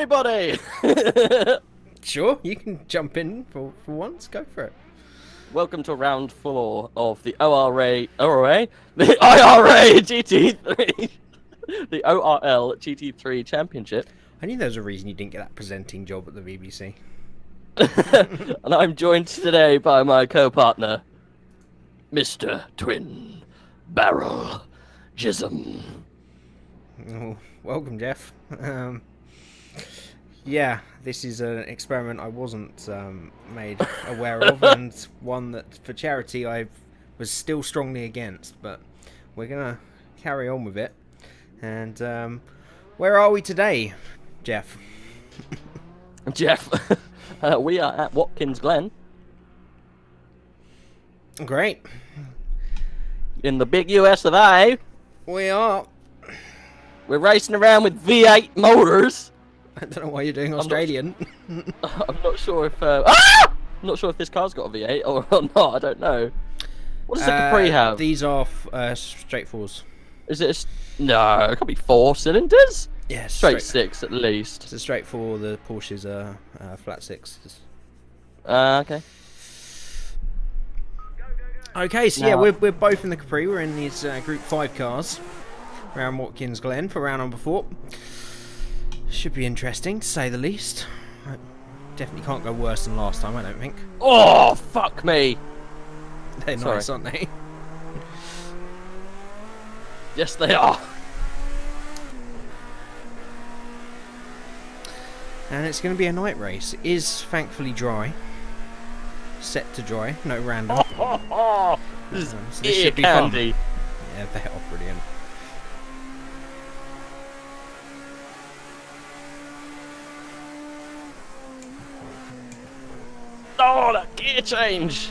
everybody! Sure, you can jump in for once. Go for it. Welcome to round 4 of the the IRA GT3, the ORL GT3 Championship. I knew there was a reason you didn't get that presenting job at the BBC. And I'm joined today by my co-partner, Mr. Twin Barrel Jism. Oh, welcome, Jeff. Yeah, this is an experiment I wasn't made aware of, and one that, for charity, I was still strongly against. But we're gonna carry on with it. And where are we today, Jeff? Jeff, we are at Watkins, Glen. Great. In the big US of A. We are. We're racing around with V8 motors. I don't know why you're doing Australian. I'm not sure if I'm not sure if this car's got a V8 or not. I don't know. What does the Capri have? These are straight fours. Is it? No, it could be 4 cylinders. Yeah, straight 6 at least. It's a straight 4. The Porsches are flat 6. Okay. Okay, so yeah, we're both in the Capri. We're in these Group 5 cars around Watkins Glen for round number 4. Should be interesting, to say the least. Definitely can't go worse than last time, I don't think. Oh, fuck me! They're nice, aren't they? Yes, they are. And it's going to be a night race. It is thankfully dry. Set to dry, no random. This so is should be candy. fun. Yeah, they are brilliant. Oh, that gear change!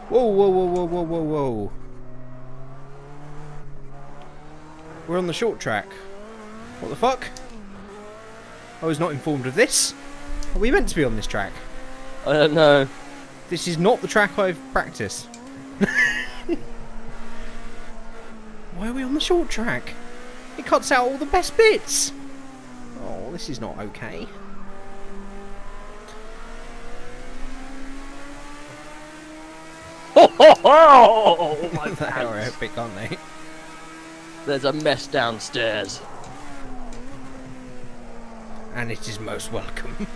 Whoa, whoa, whoa, whoa, whoa, whoa, whoa. We're on the short track. What the fuck? I was not informed of this. Are we meant to be on this track? I don't know. This is not the track I've practiced. Why are we on the short track? It cuts out all the best bits. Oh, this is not okay. Oh, my They are pants. epic, aren't they? There's a mess downstairs. And it is most welcome.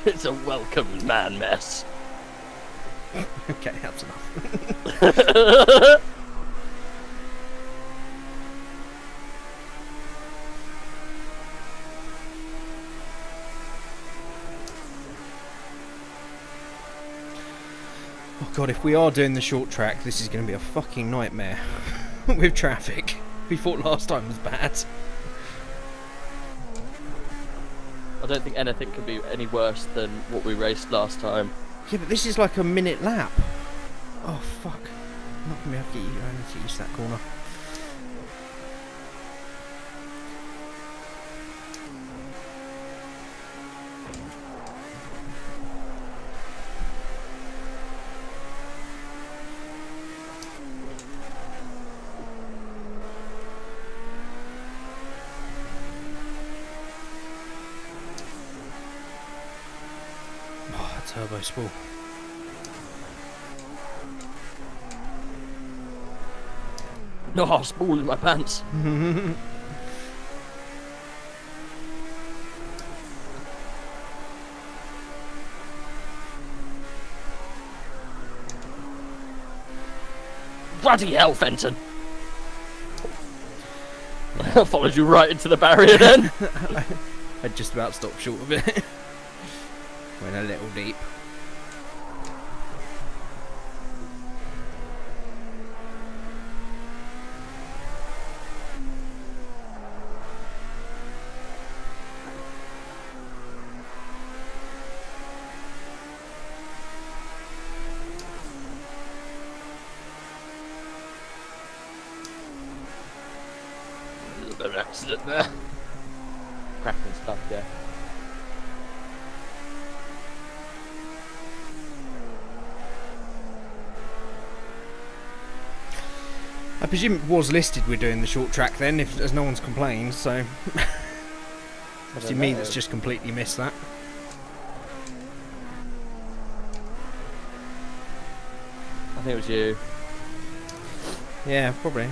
It's a welcome man mess. Okay, that's enough. Oh god, if we are doing the short track, this is going to be a fucking nightmare. With traffic. We thought last time was bad. I don't think anything could be any worse than what we raced last time. Yeah, but this is like a minute lap. Oh fuck. I'm not going to be able to get you. I need to get used to that corner. Turbo spool. No, spool in my pants. Bloody hell, Fenton! I followed you right into the barrier then. I just about stopped short of it. Went a little deep. A little bit of an accident there. cracking stuff, yeah. I presume it was listed we're doing the short track then, if as no one's complained, so obviously me that's just completely missed that. I think it was you. Yeah, probably.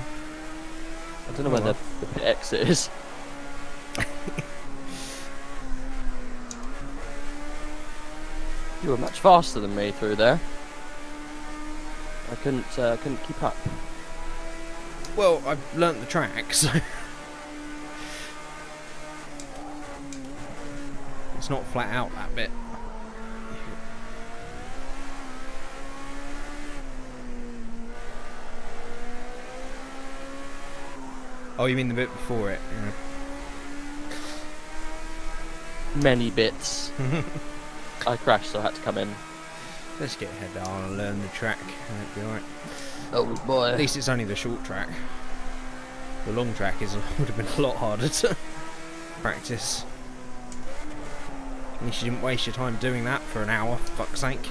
I don't know where the pit exit is. You were much faster than me through there. I couldn't keep up. Well, I've learnt the track, so it's not flat out that bit. Oh, you mean the bit before it? Yeah. Many bits. I crashed, so I had to come in. Let's get head down and learn the track. That'd be alright. Oh boy. At least it's only the short track. The long track would have been a lot harder to practice. At least you didn't waste your time doing that for an hour, for fuck's sake.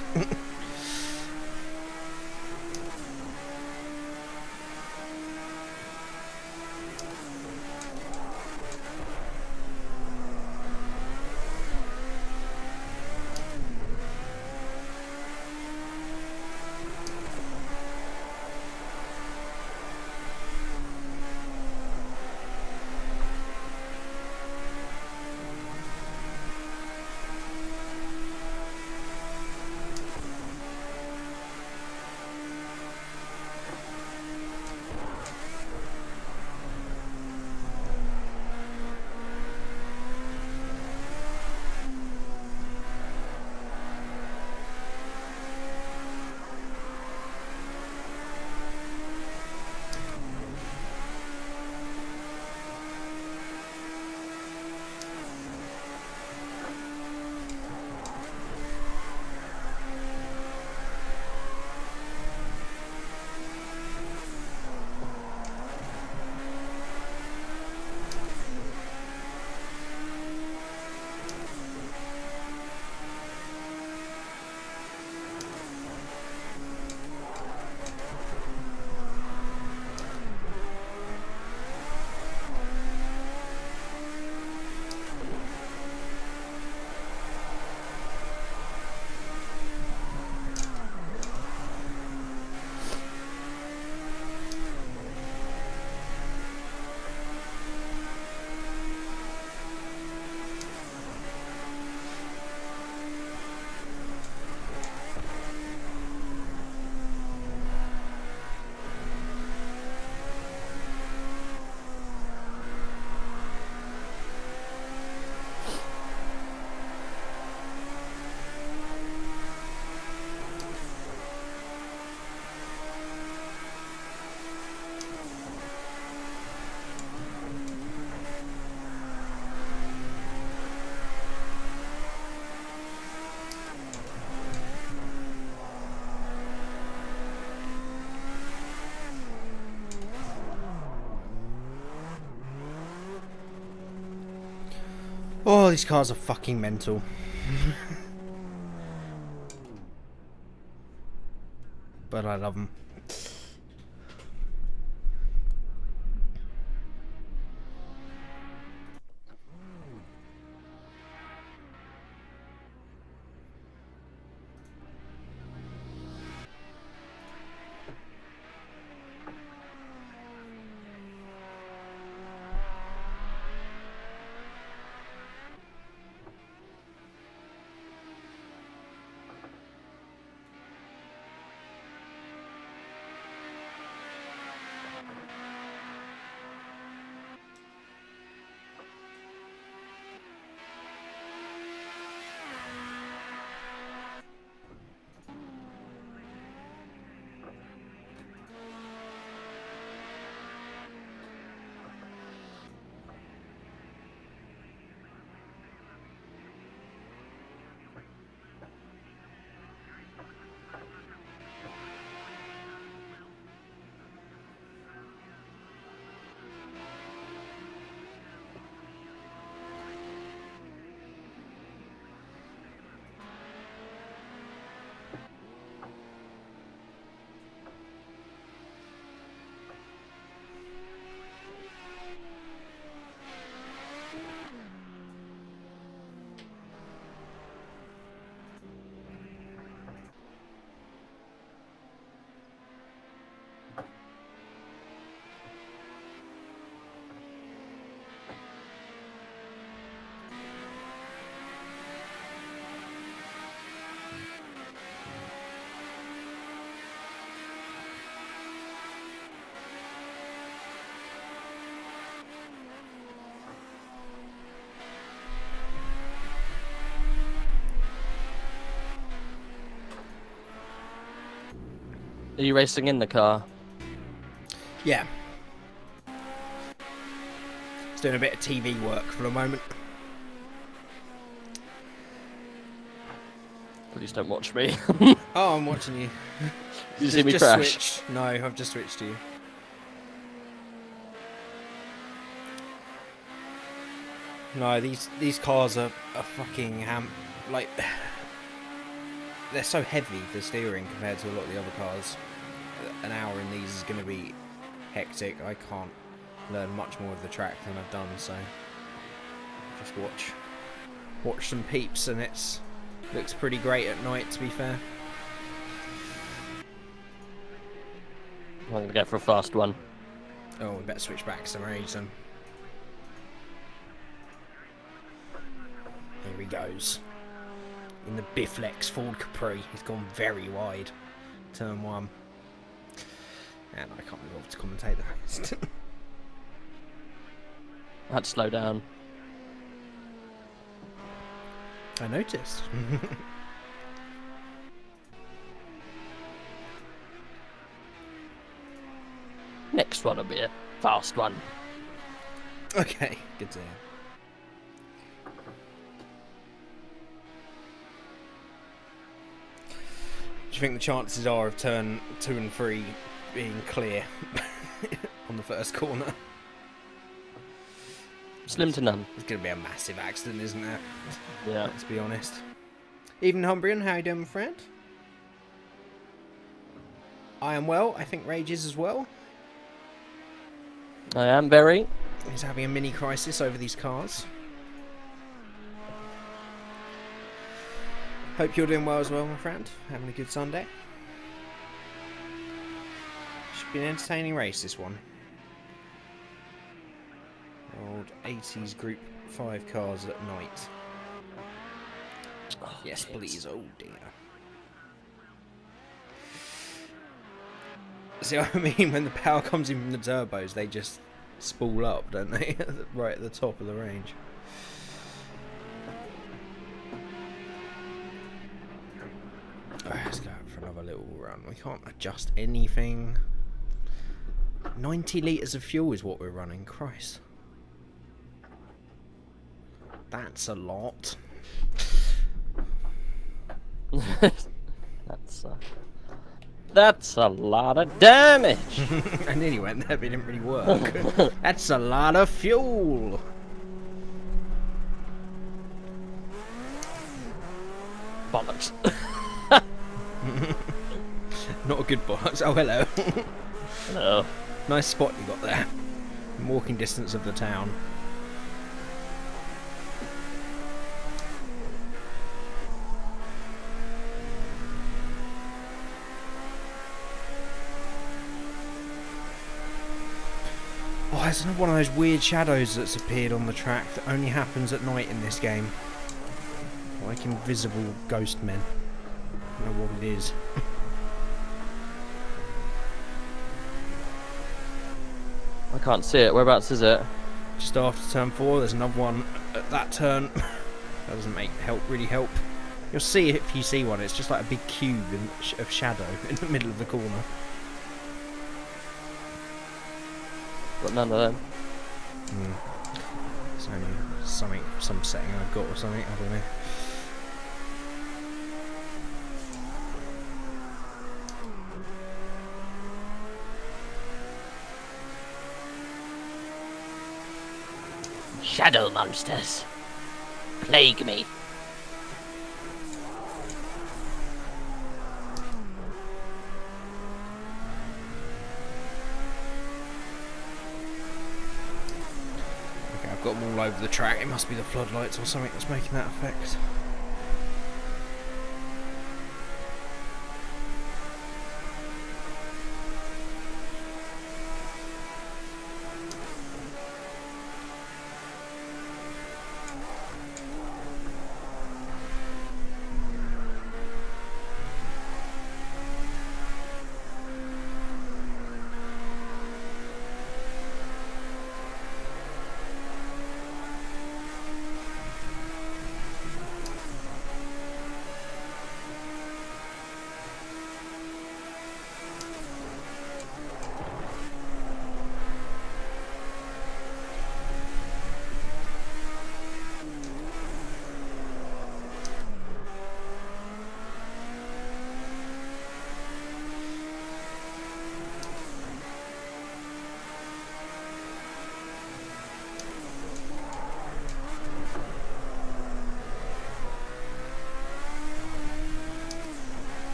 Oh, these cars are fucking mental. But I love them. Are you racing in the car? Yeah. Just doing a bit of TV work for the moment. Please don't watch me. Oh, I'm watching you. Did you see me crash? Switched. No, I've just switched to you. No, these cars are fucking like they're so heavy for steering compared to a lot of the other cars. An hour in these is going to be hectic. I can't learn much more of the track than I've done, so just watch some peeps, and looks pretty great at night, to be fair. I'm gonna go for a fast one. Oh, we better switch back some rage then. Here he goes. In the Bifflex Ford Capri. He's gone very wide. Turn 1. And I can't be bothered to commentate the rest. I had to slow down. I noticed. Next one will be a fast one. Okay, good to hear. Do you think the chances are of turn 2 and 3 being clear on the first corner? Slim to none. It's going to be a massive accident, isn't there? Yeah. Let's be honest. Even Humbrian, how you doing, my friend? I am well. I think Rage is as well. I am very. He's having a mini crisis over these cars. Hope you're doing well as well, my friend. Having a good Sunday. Should be an entertaining race, this one. Old 80s Group 5 cars at night. Oh, yes, please. Oh, dear. See what I mean? When the power comes in from the turbos, they just spool up, don't they? Right at the top of the range. Alright, let's go for another little run. We can't adjust anything. 90 litres of fuel is what we're running. Christ. That's a lot. That's a lot of damage. I nearly went there, but it didn't really work. That's a lot of fuel. Bollocks. Not a good bollocks. Oh, hello. Hello. Nice spot you got there. In walking distance of the town. Oh, there's another one of those weird shadows that's appeared on the track that only happens at night in this game. Like invisible ghost men. I don't know what it is. I can't see it. Whereabouts is it? Just after turn 4, there's another one at that turn. That doesn't really help. You'll see it if you see one. It's just like a big cube of shadow in the middle of the corner. Got none of them. It's only some setting I've got or something. I don't know. Shadow monsters. Plague me. Okay, I've got them all over the track. It must be the floodlights or something that's making that effect.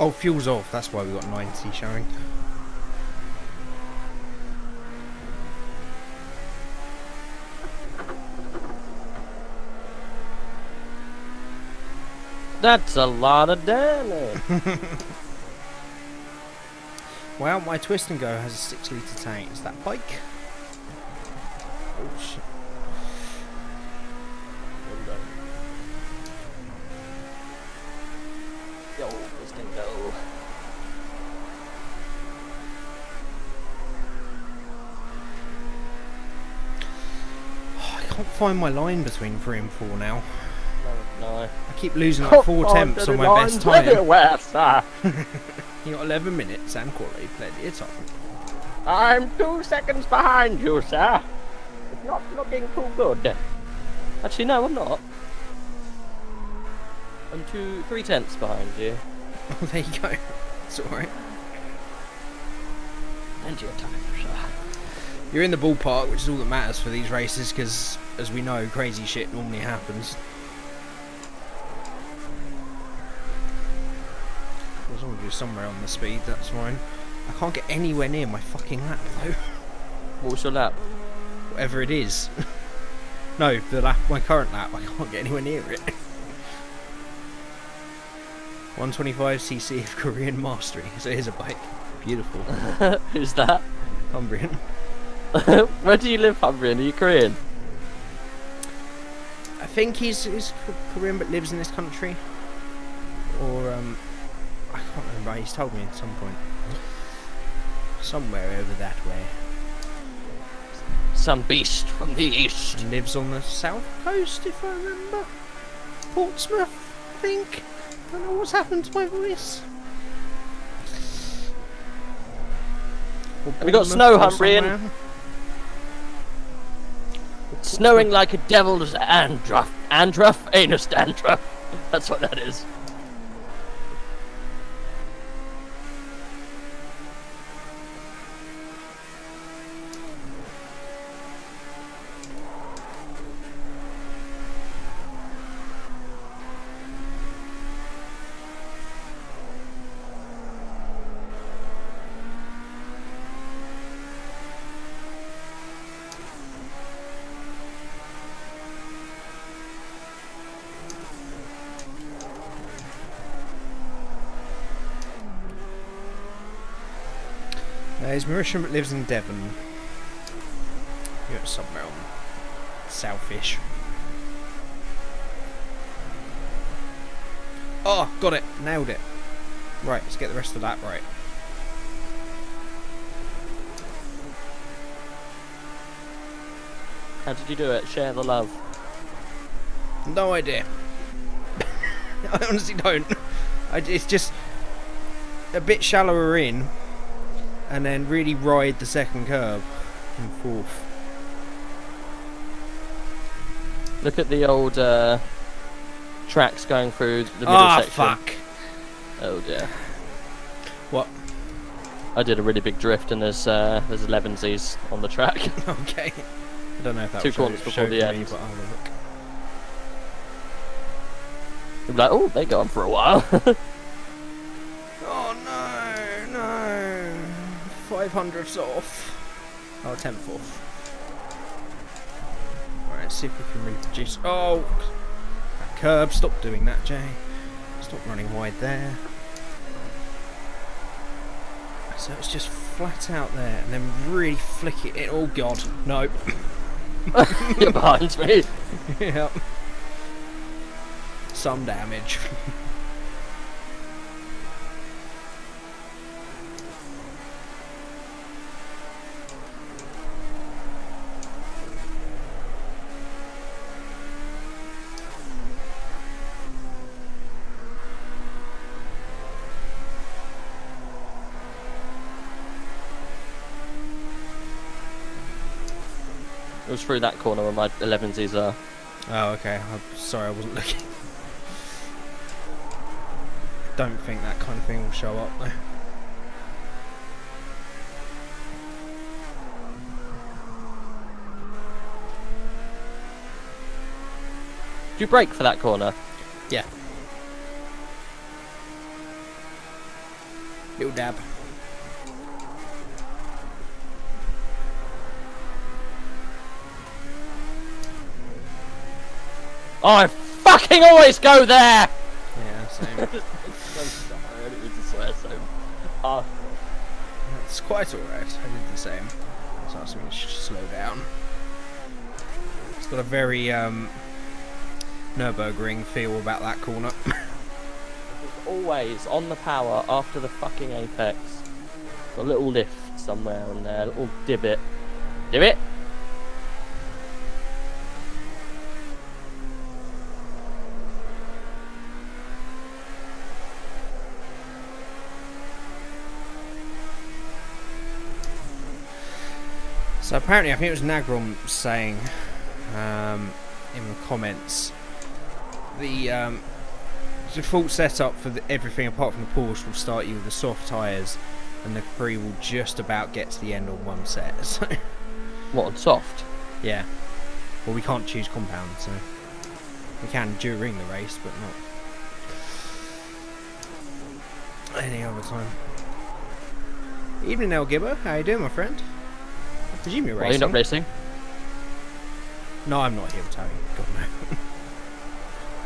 Oh, fuel's off. That's why we got 90 showing. That's a lot of damage. Well, my Twist and Go has a 6-litre tank. Is that bike? Oh shit. Yo, this can go. Oh, I can't find my line between 3 and 4 now. No. I keep losing like 4 tenths on my best time. Everywhere, sir. You got 11 minutes and quality, plenty of time. I'm 2 seconds behind you, sir. It's not looking too good. Actually, no, I'm not. I'm 3 tenths behind you. Oh, there you go. It's alright. Plenty of time, sir. You're in the ballpark, which is all that matters for these races, because, as we know, crazy shit normally happens. As long as you're somewhere on the speed, that's fine. I can't get anywhere near my fucking lap, though. What's your lap? Whatever it is. No, the lap, my current lap, I can't get anywhere near it. 125cc of Korean mastery. So here's a bike. Beautiful. Who's that? Humbrian. Where do you live, Humbrian? Are you Korean? I think he's Korean but lives in this country. Or, I can't remember. He's told me at some point. Somewhere over that way. Some beast from the east. He lives on the south coast, if I remember. Portsmouth, I think. I don't know what's happened to my voice. Have we got snow, Humbrian? It's snowing like a devil's andruff. Andruff? Anus dandruff. That's what that is. He's Mauritian but lives in Devon. You're somewhere on southish. Oh, got it. Nailed it. Right, let's get the rest of that right. How did you do it? Share the love. No idea. I honestly don't. It's just a bit shallower in, and then really ride the second curb and fourth. Look at the old tracks going through the middle section. Fuck. Oh dear. What? I did a really big drift and there's 11Zs on the track. Okay. I don't know if that 2 corners before the end. But I'll have a look. You'll be like, oh, they go on for a while. Oh no, no. 500ths off. Oh, 10th off. Alright, let's see if we can reproduce. Oh! That curb, stop doing that, Jay. Stop running wide there. So it's just flat out there and then really flick it in. Oh god, no. You're behind me. Yep. Some damage. It was through that corner where my 11Zs are. Oh, okay. I'm sorry, I wasn't looking. Don't think that kind of thing will show up though. Did you brake for that corner? Yeah. Little dab. Oh, I fucking always go there! Yeah, same. I'm sorry, I didn't mean to swear so hard. It's quite alright. I did the same. I was asking me to slow down. It's got a very Nürburgring feel about that corner. It's always on the power after the fucking apex. Got a little lift somewhere in there, a little divot. Divot? So apparently, I think it was Nagrom saying in the comments, the default setup for everything apart from the Porsche will start you with the soft tyres, and the Capri will just about get to the end on one set. So. What, on soft? Yeah. Well, we can't choose compound, so we can during the race, but not any other time. Evening, El Gibber. How you doing, my friend? I presume you're racing. Are you not racing? No, I'm not heel towing. God no.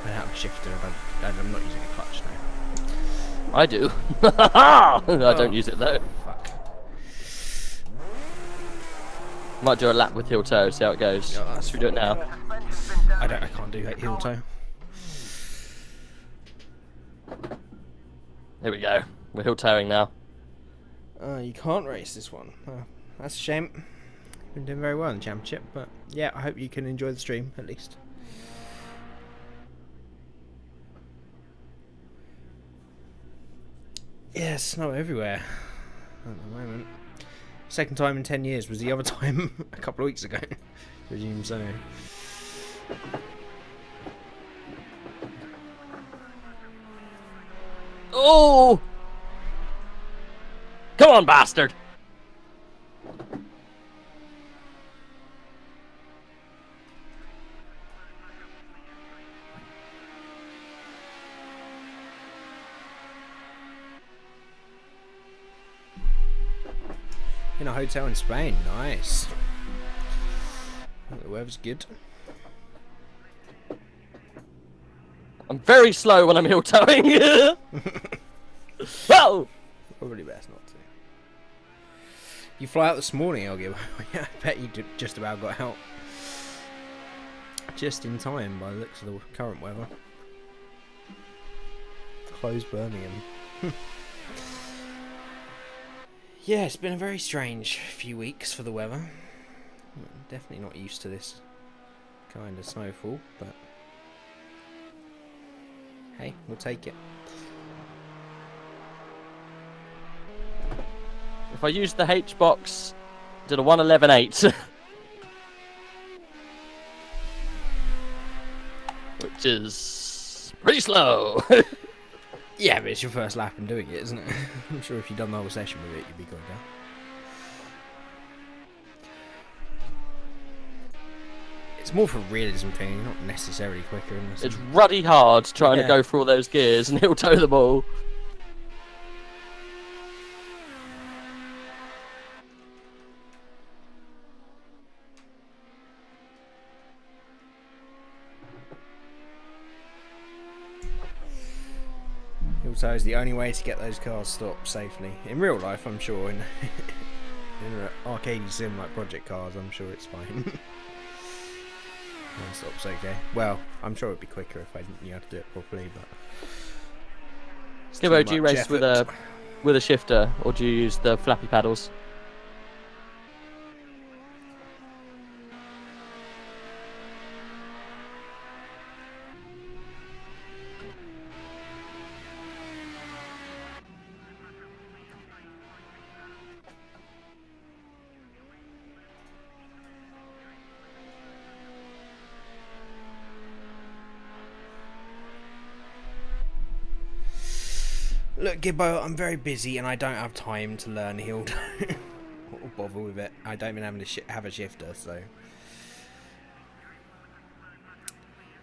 I don't have a shifter. I'm not using a clutch now. I do. I don't use it though. Fuck. Might do a lap with heel toe, see how it goes. Yeah, Should we do it now? I can't do that heel toe. Here we go. We're heel towing now. You can't race this one. That's a shame. Been doing very well in the championship, but yeah, I hope you can enjoy the stream at least. Yeah, snow everywhere at the moment. Second time in 10 years. Was the other time a couple of weeks ago. Presume so. Oh! Come on, bastard! In a hotel in Spain, nice. The weather's good. I'm very slow when I'm heel towing. Whoa! Probably best not to. You fly out this morning, I'll give. Yeah, I bet you just about got out. Just in time by the looks of the current weather. Close Birmingham. Yeah, it's been a very strange few weeks for the weather. Definitely not used to this kind of snowfall, but hey, we'll take it. If I use the H box, did a 1:11.8, which is pretty slow. Yeah, but it's your first lap and doing it, isn't it? I'm sure if you'd done the whole session with it, you'd be good now. It's more for a realism thing, not necessarily quicker. It's ruddy hard trying to go through all those gears and he'll tow them all. Also, is the only way to get those cars stopped safely. In real life, I'm sure. In an arcade sim like Project Cars, I'm sure it's fine. Non-stop's okay. Well, I'm sure it'd be quicker if I didn't knew how to do it properly, but... Skibbo, do you race with a shifter, or do you use the flappy paddles? Look, Gibbo, I'm very busy and I don't have time to learn Hild or bother with it. I don't even have a shifter, so...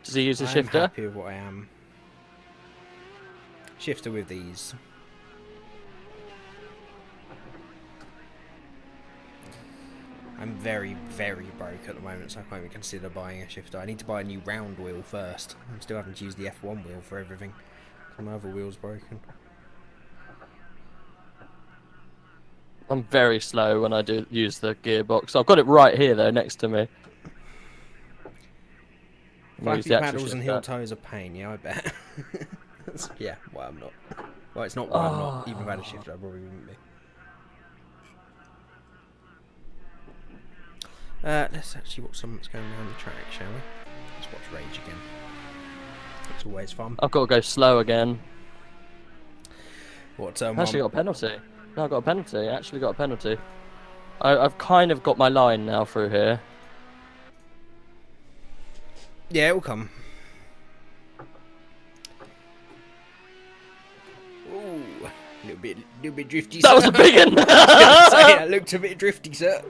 Does he use a I'm shifter? happy with what I am. Shifter with these. I'm very, very broke at the moment, so I can't even consider buying a shifter. I need to buy a new round wheel first. I'm still having to use the F1 wheel for everything. My other wheel's broken. I'm very slow when I do use the gearbox. I've got it right here though, next to me. Flappy paddles and heel toes are pain, yeah, I bet. Yeah, well, I'm not. Well, it's not why I'm not. Even if I had a shifter, I probably wouldn't be. Let's actually watch something that's going down the track, shall we? Let's watch Rage again. It's always fun. I've got to go slow again. What? Actually got a penalty. No, I got a penalty. Actually got a penalty. I've kind of got my line now through here. Yeah, it will come. Ooh, a little bit drifty. That was a big one. That looked a bit drifty, sir.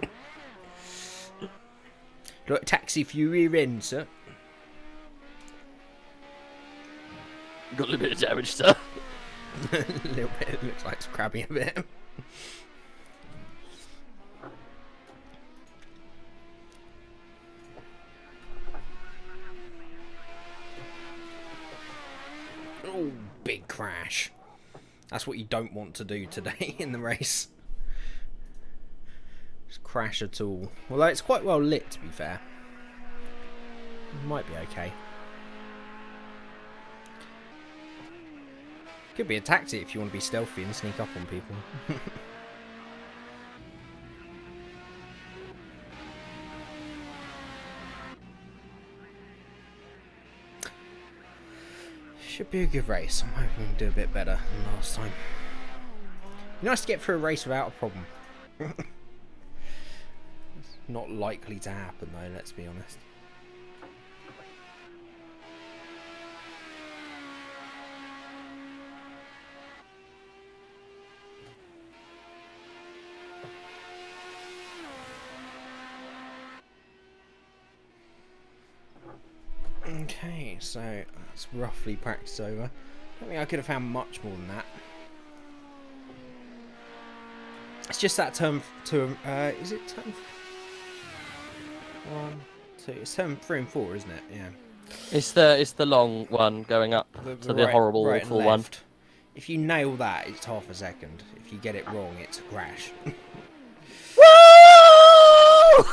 Like taxi for your rear end, sir. Got a little bit of damage, sir. A little bit. It looks like it's crabbing a bit. Oh, big crash. That's what you don't want to do today in the race. Just crash at all. Although it's quite well lit, to be fair. It might be okay. Could be a tactic if you want to be stealthy and sneak up on people. Should be a good race. I'm hoping we can do a bit better than last time. Nice to get through a race without a problem. It's not likely to happen though, let's be honest. Okay, so that's roughly practice over. I don't think I could have found much more than that. It's just that term to is it term 1, 2? It's term 3 and 4, isn't it? Yeah. It's the long one going up to the horrible awful one. If you nail that, it's half a second. If you get it wrong, it's a crash. Oh,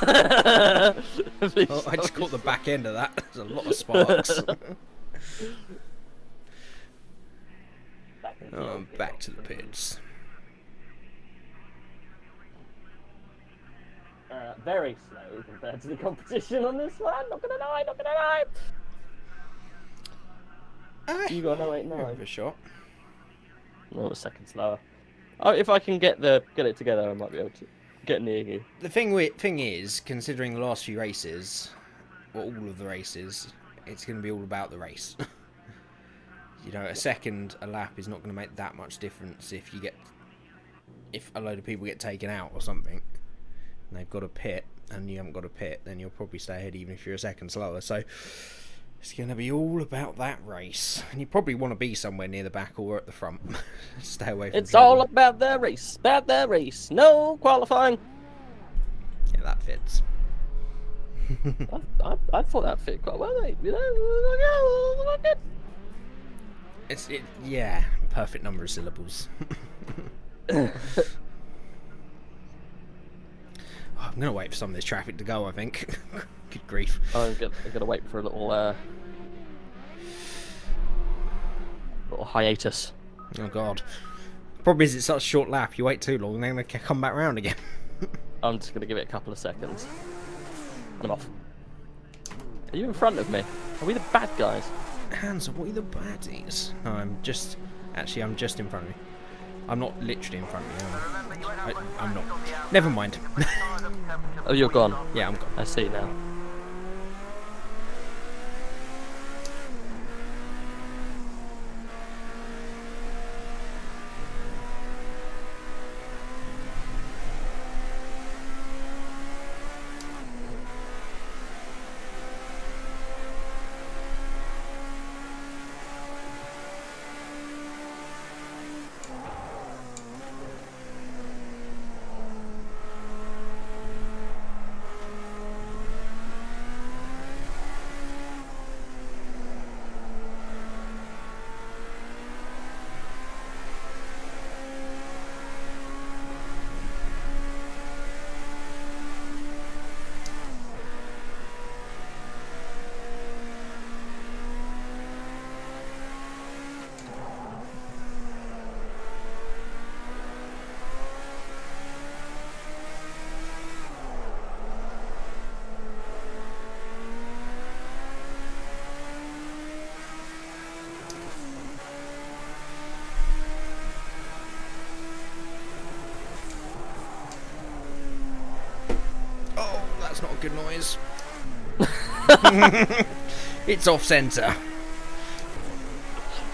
I just caught the back end of that. There's a lot of sparks. Oh, back to the pits. Very slow compared to the competition on this one. Not gonna lie, not gonna lie. You got no 8-9. Have a shot. No, a second slower. Oh, if I can get it together, I might be able to get near you. The thing is, considering the last few races, or all of the races, it's going to be all about the race. You know, a lap is not going to make that much difference if a load of people get taken out or something, and they've got a pit, and you haven't got a pit, then you'll probably stay ahead even if you're a second slower. So it's going to be all about that race, and you probably want to be somewhere near the back or at the front. Stay away from It's all about the race, no qualifying. Yeah, that fits. I thought that fit quite well, mate. You know, yeah, perfect number of syllables. Oh, I'm gonna wait for some of this traffic to go, I think. Good grief. I'm gonna wait for a little hiatus. Oh god. Problem is, it's such a short lap. You wait too long, and then they can come back round again. I'm just gonna give it a couple of seconds. I'm off. Are you in front of me? Are we the bad guys? Hands, what are the baddies? No, I'm just in front of you. I'm not literally in front of you. I'm not. Never mind. Oh, you're gone. Yeah, I'm gone. I see now. noise. It's off centre.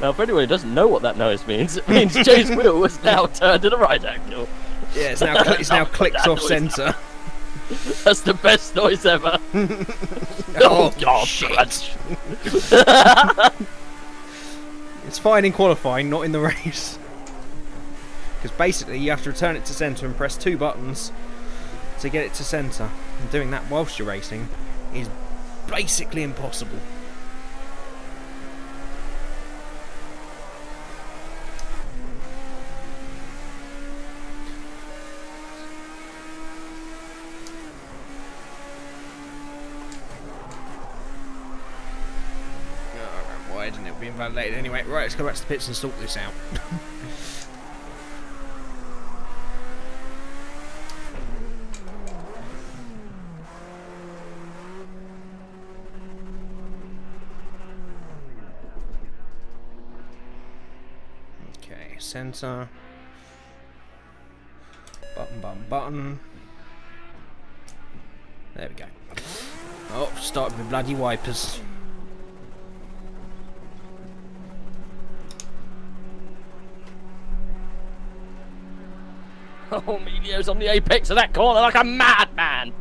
Now, for anyone who doesn't know what that noise means, it means Jay's wheel is now turned at a right angle. Yeah, it's now clicked off centre. That's the best noise ever. Oh, God, shit. It's fine in qualifying, not in the race. Because basically you have to return it to centre and press 2 buttons to get it to centre. And doing that whilst you're racing is basically impossible. Wide and it'll be invalidated anyway. Right, let's go back to the pits and sort this out. Okay, centre. Button. There we go. Oh, started with bloody wipers. Oh, Emilio's on the apex of that corner like a madman.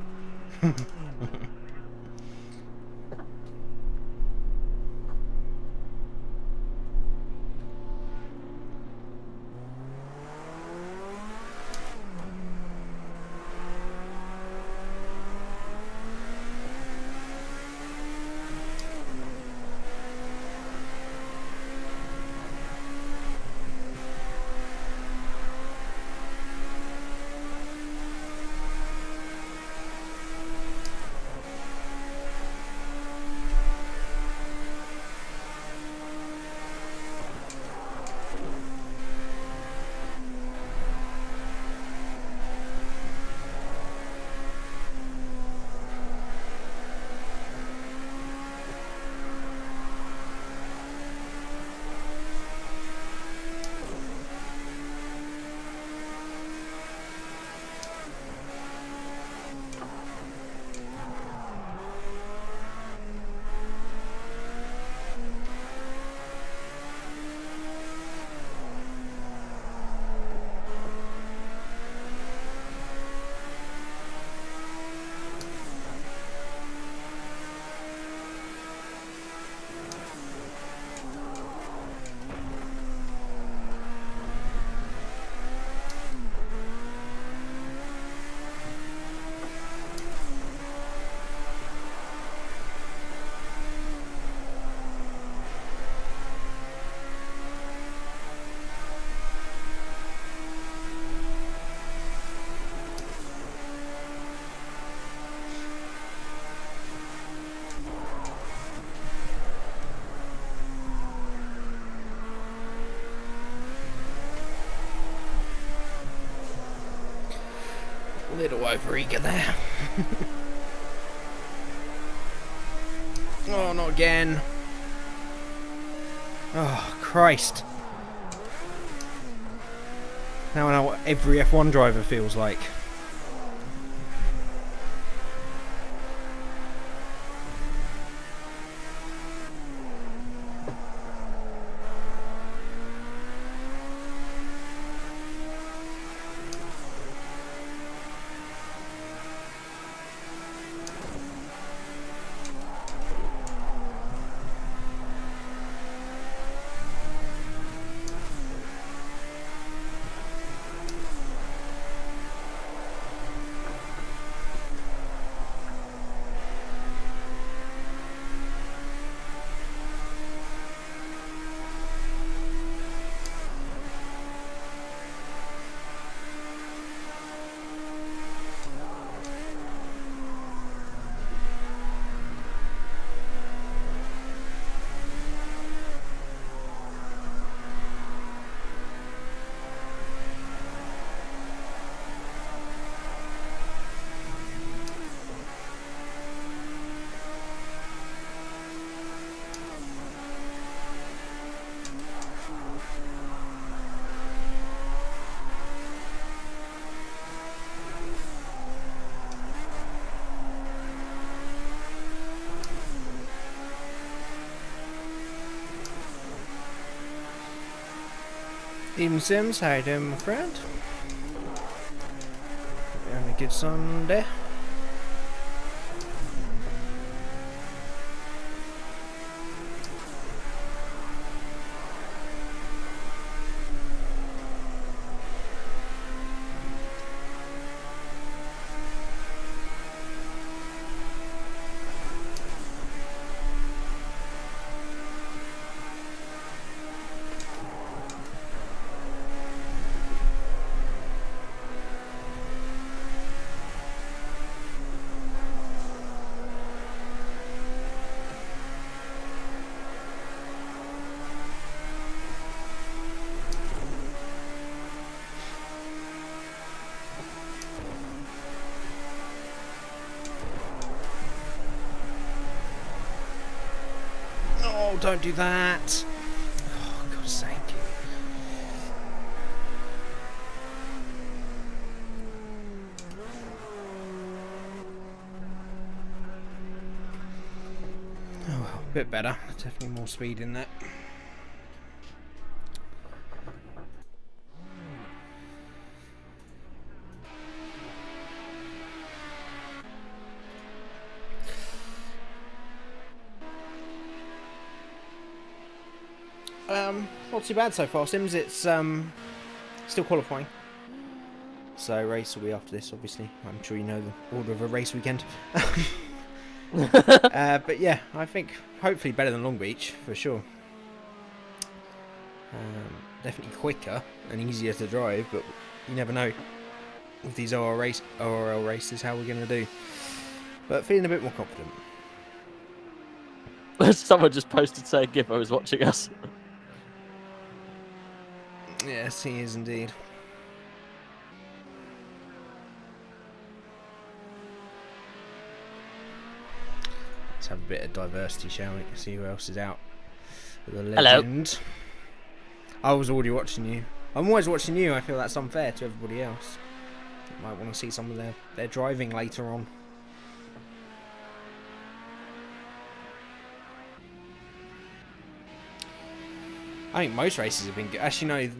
Little overeager there. Oh, not again. Oh, Christ. Now I know what every F1 driver feels like. Even Sims, how you doing, my friend? You having a good Sunday? Oh, don't do that! Oh, God's sake. Oh well, a bit better. Definitely more speed in that. Not too bad so far, Sims. It's still qualifying. So race will be after this, obviously. I'm sure you know the order of a race weekend. But yeah, I think hopefully better than Long Beach for sure. Definitely quicker and easier to drive, but you never know with these ORL races how we're going to do. But feeling a bit more confident. Someone just posted saying Gibbo is watching us. Yes, he is indeed. Let's have a bit of diversity, shall we? See who else is out. The legend. Hello. I was already watching you. I'm always watching you. I feel that's unfair to everybody else. You might want to see some of their driving later on. I think most races have been good. Actually, no, you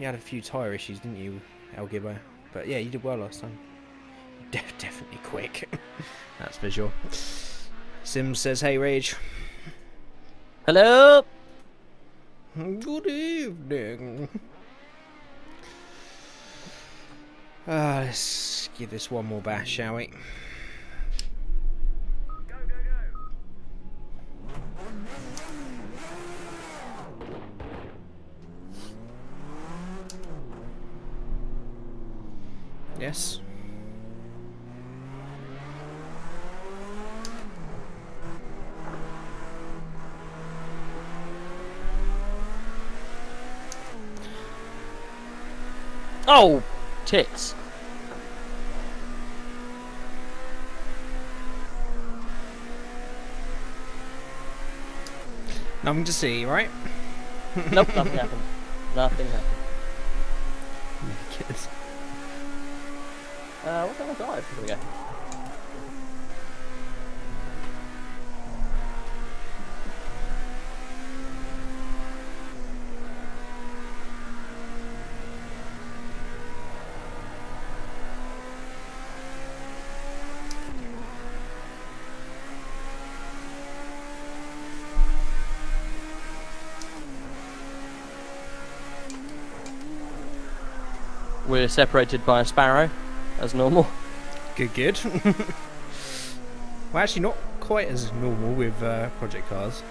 had a few tyre issues, didn't you, El Gibbo? But yeah, you did well last time. Definitely quick. That's for sure. Sims says, hey, Rage. Hello. Good evening. Let's give this one more bash, shall we? Yes. Oh, tits. Nothing to see, right? Nope, nothing happened. Nothing happened. Kids. What kind of dive? Here we go. We're separated by a sparrow, as normal. Good. Well, actually not quite as normal with project cars. So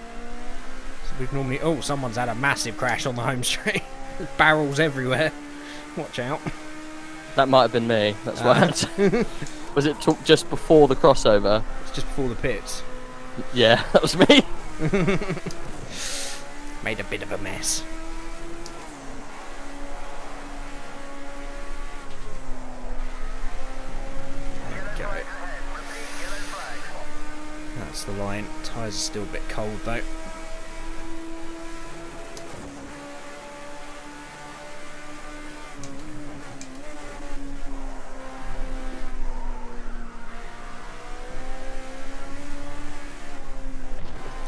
we've normally... Oh, someone's had a massive crash on the home straight. Barrels everywhere. Watch out. That might have been me. That's what. Was it just before the crossover? It's just before the pits. Yeah, that was me. Made a bit of a mess. That's the line. Tyres are still a bit cold though.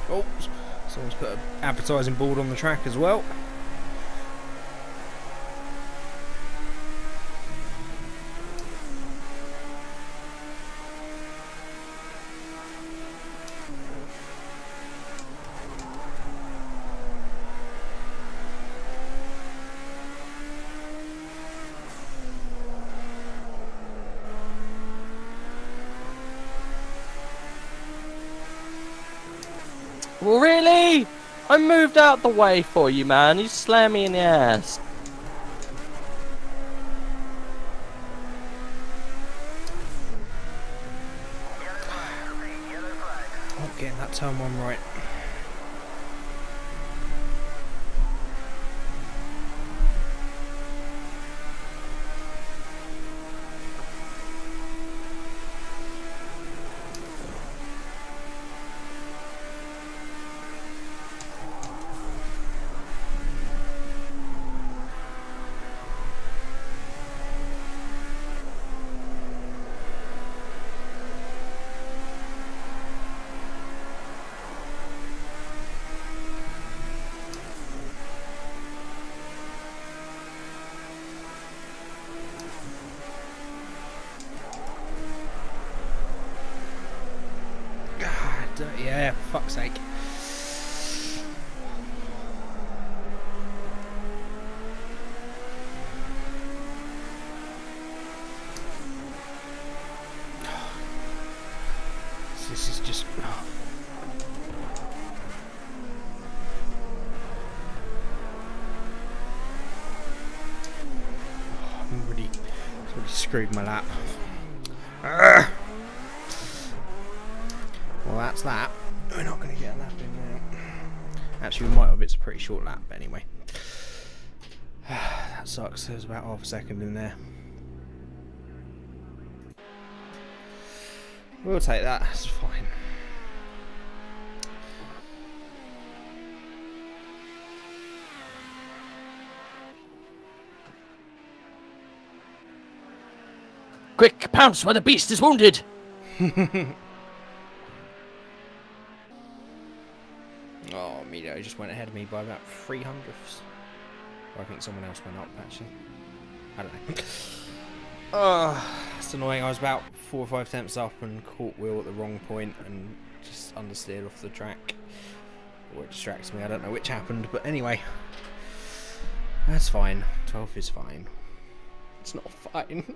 Oh, someone's put an advertising board on the track as well. Well, really? I moved out the way for you, man. You slam me in the ass. Not getting that turn one right. Yeah, for fuck's sake. This is just... I'm really screwed my lap. Well, that's that. We're not going to get a lap in there. Actually, we might have. It's a pretty short lap, but anyway. That sucks. There's about half a second in there. We'll take that. That's fine. Quick, pounce where the beast is wounded! Oh, Mito just went ahead of me by about 300ths. Or I think someone else went up, actually. I don't know. Oh, it's annoying. I was about 4 or 5 attempts up and caught Will at the wrong point and just understeered off the track. Or it distracts me. I don't know which happened, but anyway. That's fine. 12th is fine. It's not fine.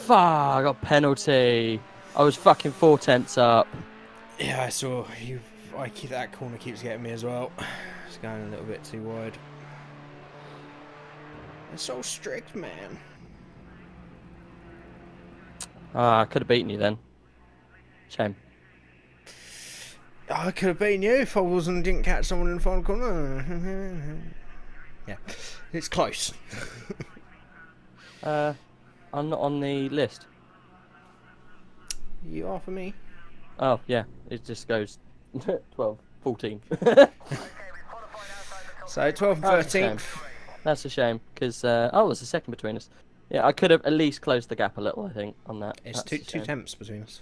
Fuck, I got penalty. I was fucking 4 tenths up. Yeah, I saw you. That corner keeps getting me as well. It's going a little bit too wide. It's so strict, man. Ah, I could have beaten you then. Shame. I could have beaten you if I didn't catch someone in the final corner. Yeah, it's close. I'm not on the list. You are for me. Oh, yeah. It just goes 12, 14. So 12 and 13th. That's a shame, because, oh, there's a second between us. Yeah, I could have at least closed the gap a little, I think, on that. It's two tenths between us.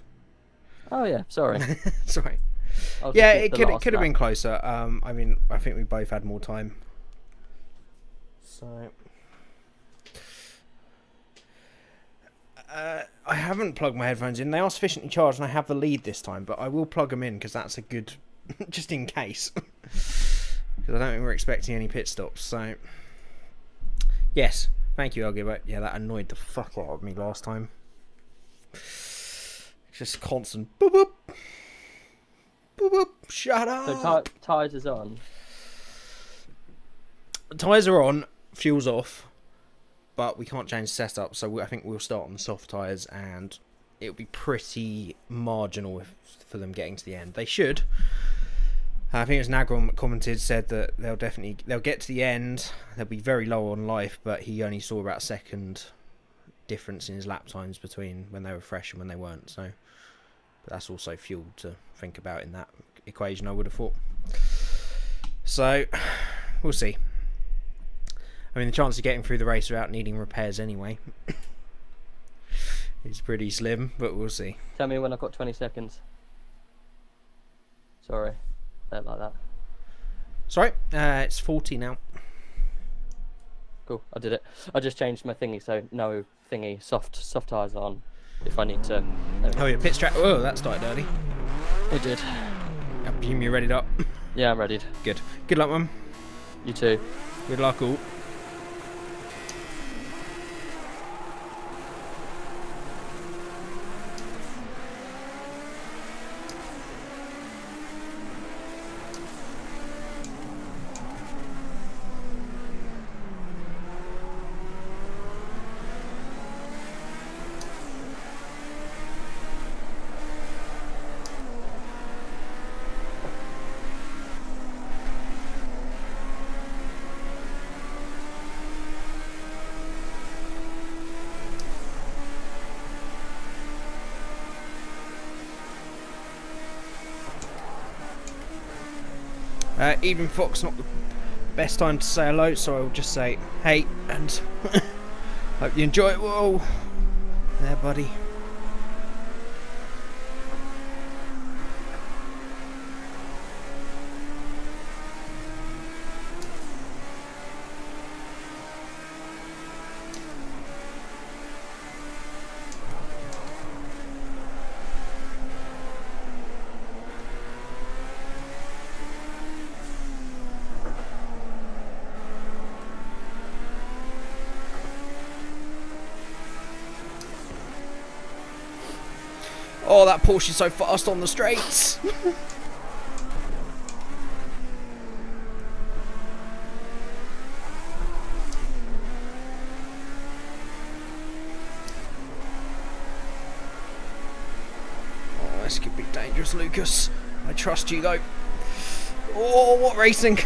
Oh, yeah, sorry. Sorry. Yeah, it could have been closer. I mean, I think we both had more time. So... I haven't plugged my headphones in. They are sufficiently charged and I have the lead this time, but I will plug them in because that's a good... just in case. Because I don't think we're expecting any pit stops, so... Yes, thank you, Gilbert. Yeah, that annoyed the fuck out of me last time. Just constant boop boop. Boop boop. Shut up. So tyres is on. Tyres are on, fuel's off. But we can't change the setup, so I think we'll start on the soft tyres, and it'll be pretty marginal for them getting to the end. They should. I think it was Nagrom commented, said that they'll get to the end. They'll be very low on life, but he only saw about a second difference in his lap times between when they were fresh and when they weren't. So, but that's also fuel to think about in that equation, I would have thought. So, we'll see. I mean, the chance of getting through the race without needing repairs anyway is pretty slim, but we'll see. Tell me when I've got 20 seconds. Sorry, like that. Sorry, it's 40 now. Cool, I did it. I just changed my thingy, so no thingy, soft tires on. If I need to. Oh yeah, pit strap. Oh, that started early. It did. I presume you're readied up. Yeah, I'm readied. Good. Good luck, man. You too. Good luck, all. Even Fox, not the best time to say hello, so I'll just say hey and hope you enjoy it. Whoa, there, buddy. Oh, that Porsche's so fast on the straights. Oh, this could be dangerous, Lucas. I trust you, though. Oh, what racing!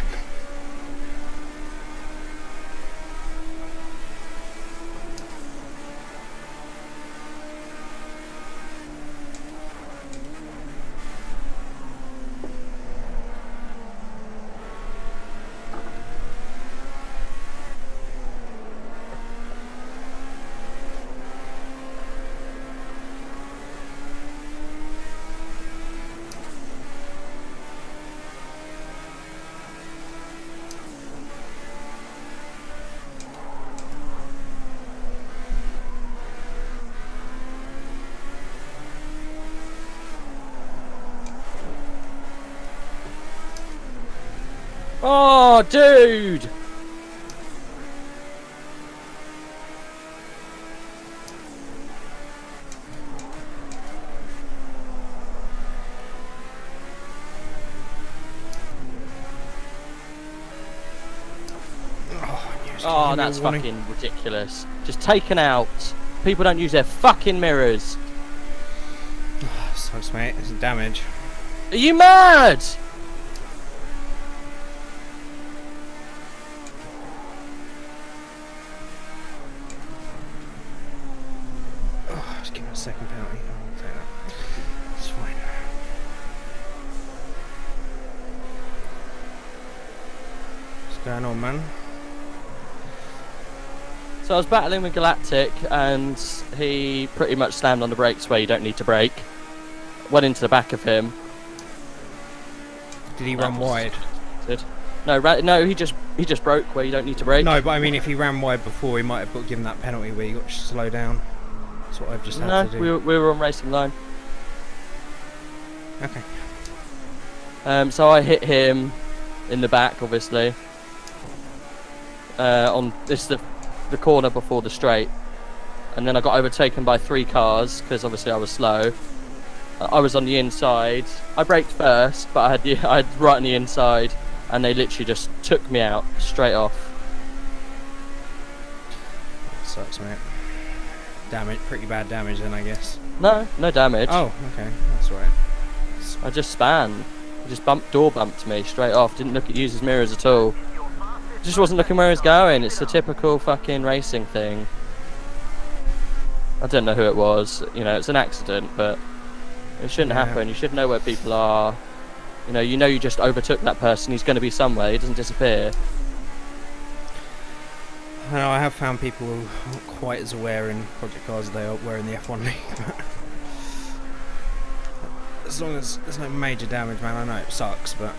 Oh, dude! Oh, that's fucking ridiculous. Just taken out. People don't use their fucking mirrors. Oh, sucks, mate. It's damage. Are you mad? Second penalty. Oh, I'll take that. It's fine. What's going on, man? So I was battling with Galactic and he pretty much slammed on the brakes where you don't need to brake. Went into the back of him. Did he run wide? No, he just broke where you don't need to brake. No, but I mean, if he ran wide before, he might have got given that penalty where you got to slow down. That's what I've just had to do. No, we were on racing line. Okay. So I hit him in the back, obviously. On this the corner before the straight, and then I got overtaken by 3 cars because obviously I was slow. I was on the inside. I braked first, but I had right on the inside, and they literally just took me out straight off. That sucks, mate. Damage, pretty bad damage then, I guess. No damage. Oh, okay, that's right. I just span. He just door bumped me straight off. Didn't use his mirrors at all. Just wasn't looking where he was going. It's a typical fucking racing thing. I don't know who it was. You know, it's an accident, but it shouldn't happen. You should know where people are. You know you just overtook that person. He's going to be somewhere. He doesn't disappear. I know I have found people who aren't quite as aware in Project Cars as they were in the F1 League, but as long as there's no major damage, man, I know it sucks, but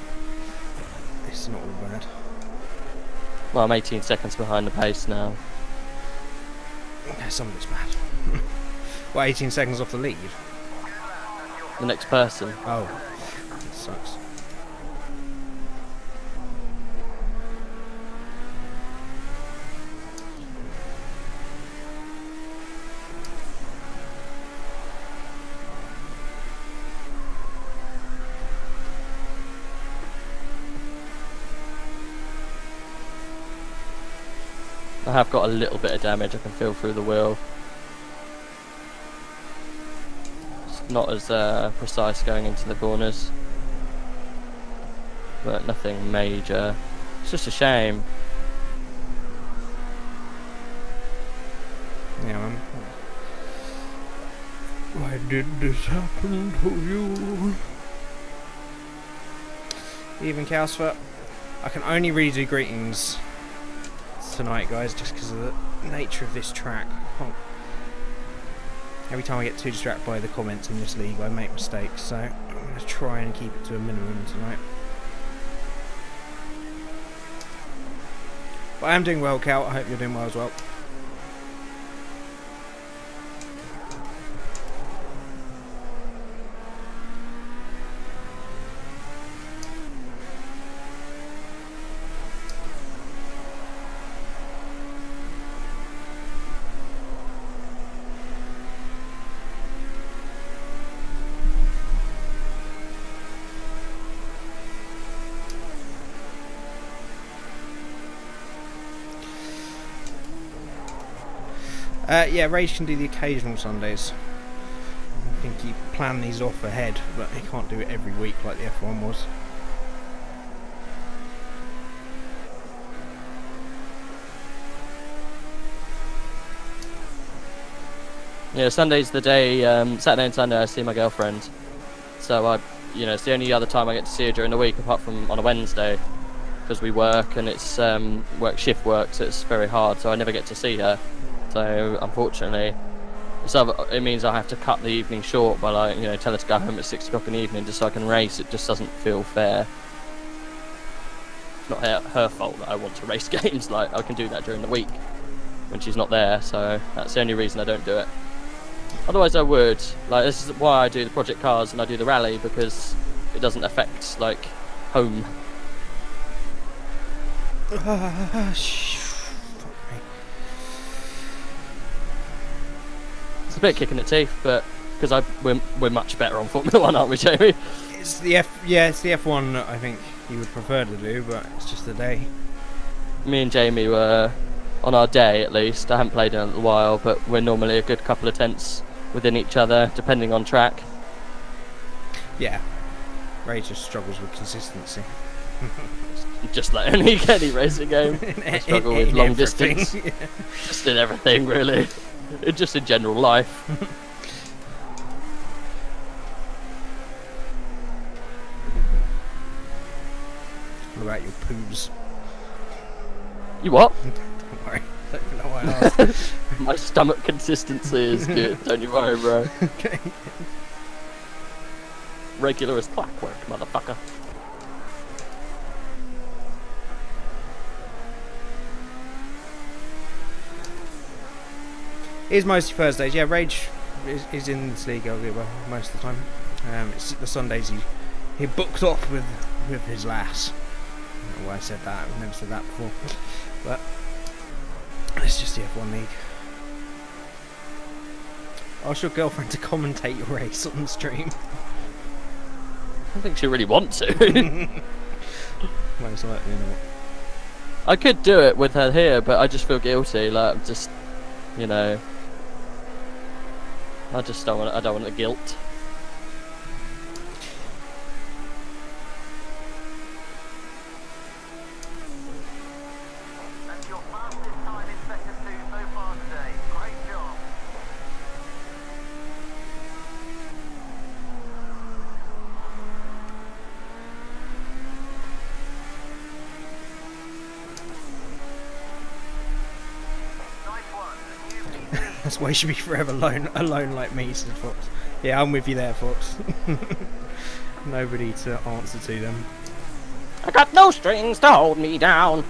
it's not all bad. Well, I'm 18 seconds behind the pace now. Okay, some of it's bad. Well, 18 seconds off the lead? The next person. Oh, that sucks. I have got a little bit of damage I can feel through the wheel. It's not as precise going into the corners, but nothing major. It's just a shame. Yeah, man. Why did this happen to you? Even Cowsford. I can only really do greetings tonight, guys, just because of the nature of this track. Every time I get too distracted by the comments in this league, I make mistakes, so I'm going to try and keep it to a minimum tonight. But I am doing well, Cal. I hope you're doing well as well. Yeah, Rage can do the occasional Sundays. I think he planned these off ahead, but he can't do it every week like the F1 was. Yeah, Sunday's the day, Saturday and Sunday I see my girlfriend. So it's the only other time I get to see her during the week apart from on a Wednesday. Because we work and it's shift work, so it's very hard, so I never get to see her. So unfortunately, it means I have to cut the evening short by tell her to go home at 6 o'clock in the evening just so I can race. It just doesn't feel fair. It's not her fault that I want to race games. Like, I can do that during the week when she's not there, so that's the only reason I don't do it. Otherwise I would. Like, this is why I do the Project Cars and I do the rally, because it doesn't affect like home. It's a bit kicking the teeth, but because we're much better on Formula 1, aren't we, Jamie? It's the F1 that I think you would prefer to do, but it's just the day. Me and Jamie were on our day, at least. I haven't played in a little while, but we're normally a good couple of tenths within each other, depending on track. Yeah, Ray just struggles with consistency. Just like any racing game, I struggle with long distance. Yeah. Just in everything, really. Just in general life. What about your poos? You what? Don't worry, I don't know why I asked. My stomach consistency is good, don't you worry, bro. Okay. Regular as clockwork, motherfucker. It is mostly Thursdays. Yeah, Rage is in this league most of the time. It's the Sundays he booked off with his lass. I don't know why I said that. I've never said that before. But it's just the F1 league. Ask your girlfriend to commentate your race on the stream. I don't think she really wants to. Most likely not. I could do it with her here, but I just feel guilty. Like, I'm just, I just don't want. I don't want the guilt. That's your fastest time in sector 2 so far today. Great job. That's why you should be forever alone like me, said Fox. Yeah, I'm with you there, Fox. Nobody to answer to them. I got no strings to hold me down.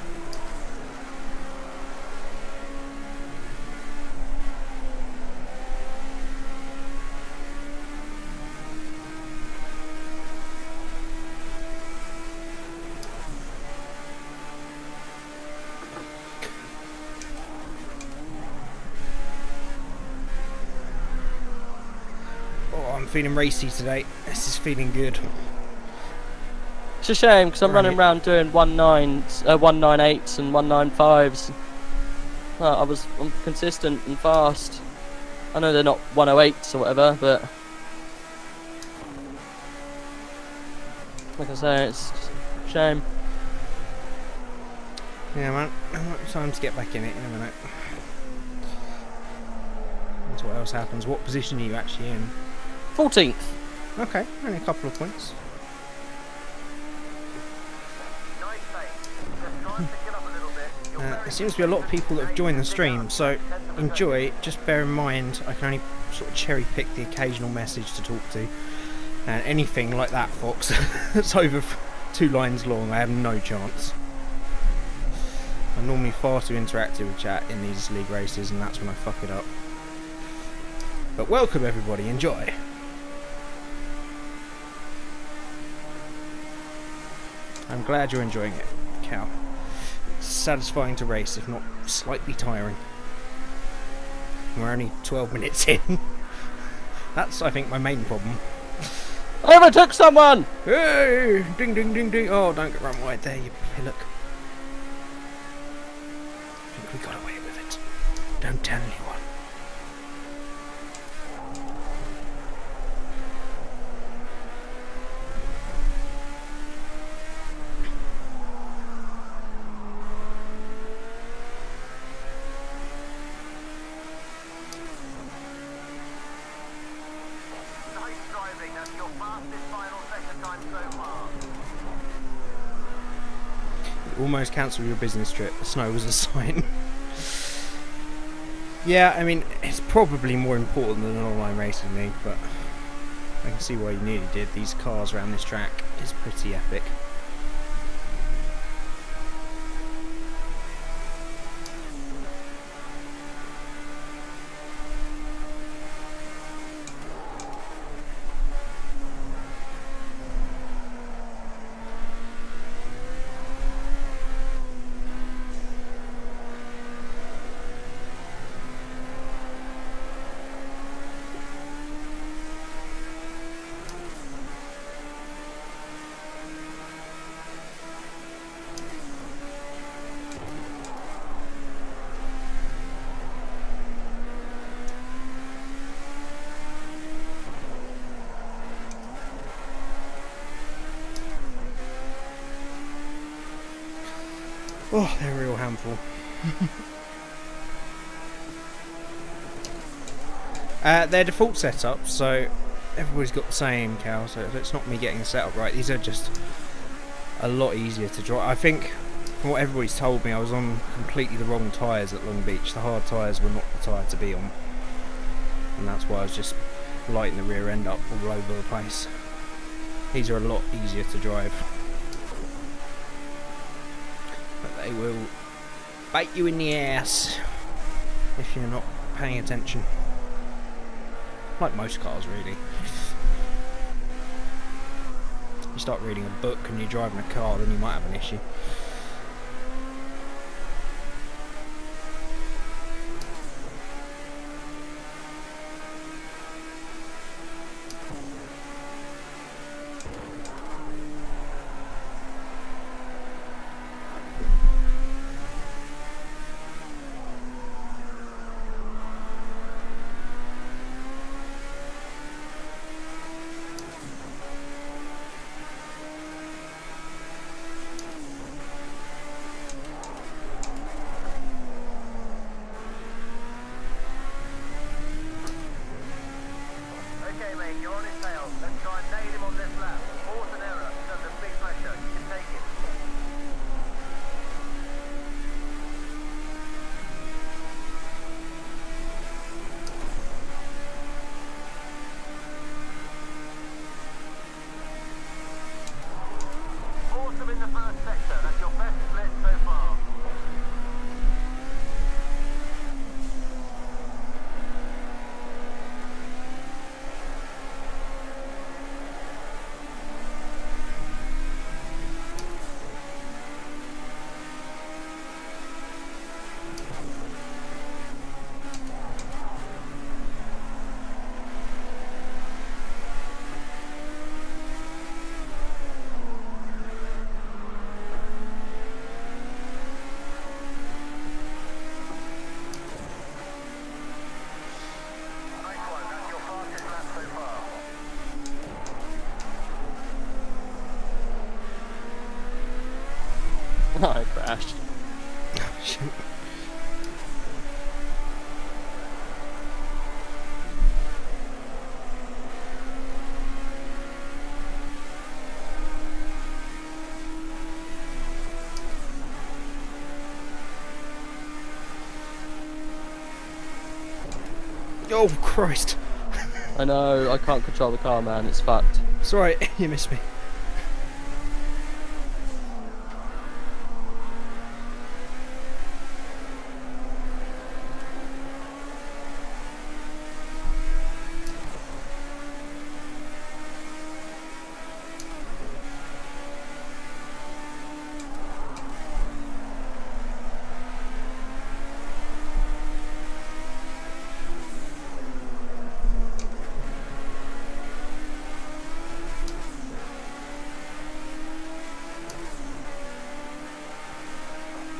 I'm feeling racy today. This is feeling good. It's a shame because I'm running around doing 1.9s, 1.98s and 1.95s. I'm consistent and fast. I know they're not 1.08s or whatever, but like I say, it's just a shame. Yeah, man. Time to get back in it. You never know. That's what else happens. What position are you actually in? 14th. Okay, only a couple of points. Nice pace. Just try and pick it up a little bit. You're There seems to be a lot of people that have joined the stream, so enjoy. Just bear in mind, I can only sort of cherry pick the occasional message to talk to, and anything like that, Fox, that's over 2 lines long, I have no chance. I'm normally far too interactive with chat in these league races, and that's when I fuck it up. But welcome everybody, enjoy. I'm glad you're enjoying it, Cal. It's satisfying to race, if not slightly tiring. We're only 12 minutes in. That's, I think, my main problem. I overtook someone! Hey! Ding, ding, ding, ding. Oh, don't get run wide there, you pillock. I think we got away with it. Don't tell anyone. That's your fastest final sector time so far. You almost cancelled your business trip. The snow was a sign. Yeah, I mean, it's probably more important than an online racing league, but I can see why you nearly did. These cars around this track is pretty epic. Oh, they're a real handful. Their default setup, so everybody's got the same cow, so it's not me getting the setup right. These are just a lot easier to drive. I think, from what everybody's told me, I was on completely the wrong tyres at Long Beach. The hard tyres were not the tyre to be on. And that's why I was just lighting the rear end up all over the place. These are a lot easier to drive. But they will bite you in the ass if you're not paying attention. Like most cars, really. You start reading a book and you're driving a car, then you might have an issue. Oh, Christ. I know, I can't control the car, man. It's fucked. It's alright, you missed me.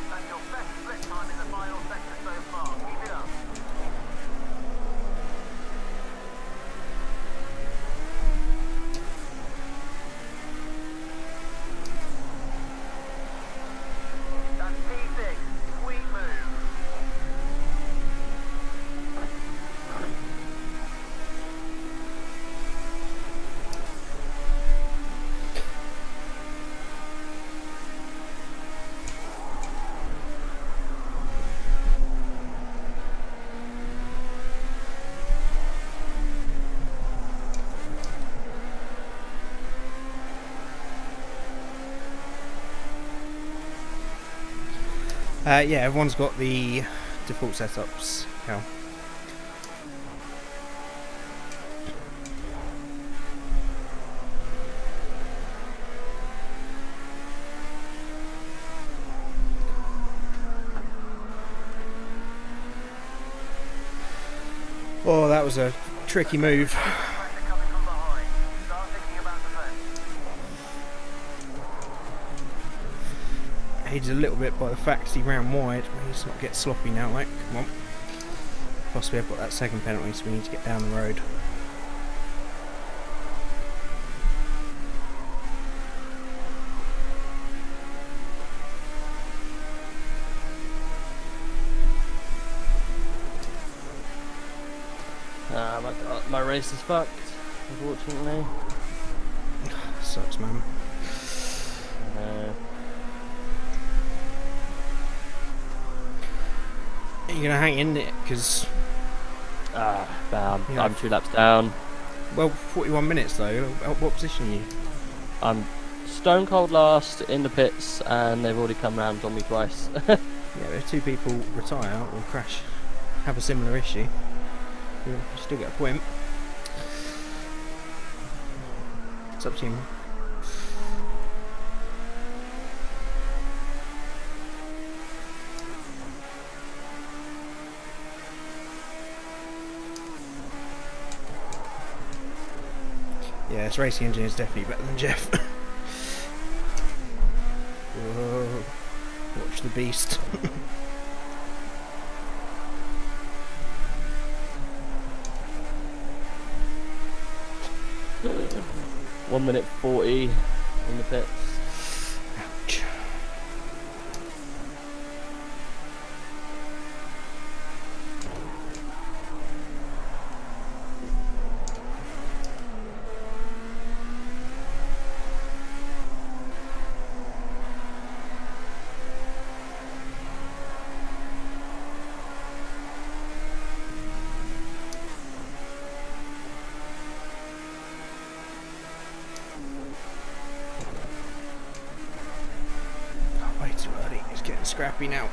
That's your best split time in the final sector so far. Keep it up. That's P6. Sweet move. Yeah, everyone's got the default setups. Cal. Oh, that was a tricky move. Pressure coming from behind. Start thinking about defense. Aided a little bit by the fact he ran wide, but he's not get sloppy now, like, come on. Plus we have got that second penalty, so we need to get down the road. My race is fucked, unfortunately. Sucks, man. You're gonna hang in it, because, Bam. Yeah. I'm 2 laps down. well, 41 minutes though. What position are you? I'm stone cold last in the pits, and they've already come round on me twice. Yeah, if 2 people retire or crash, have a similar issue, you'll still get a point. It's up to you. Yeah, this racing engine is definitely better than Jeff. Whoa. Watch the beast. 1 minute 40 in the pits. Ouch. Way too early. It's getting scrappy now.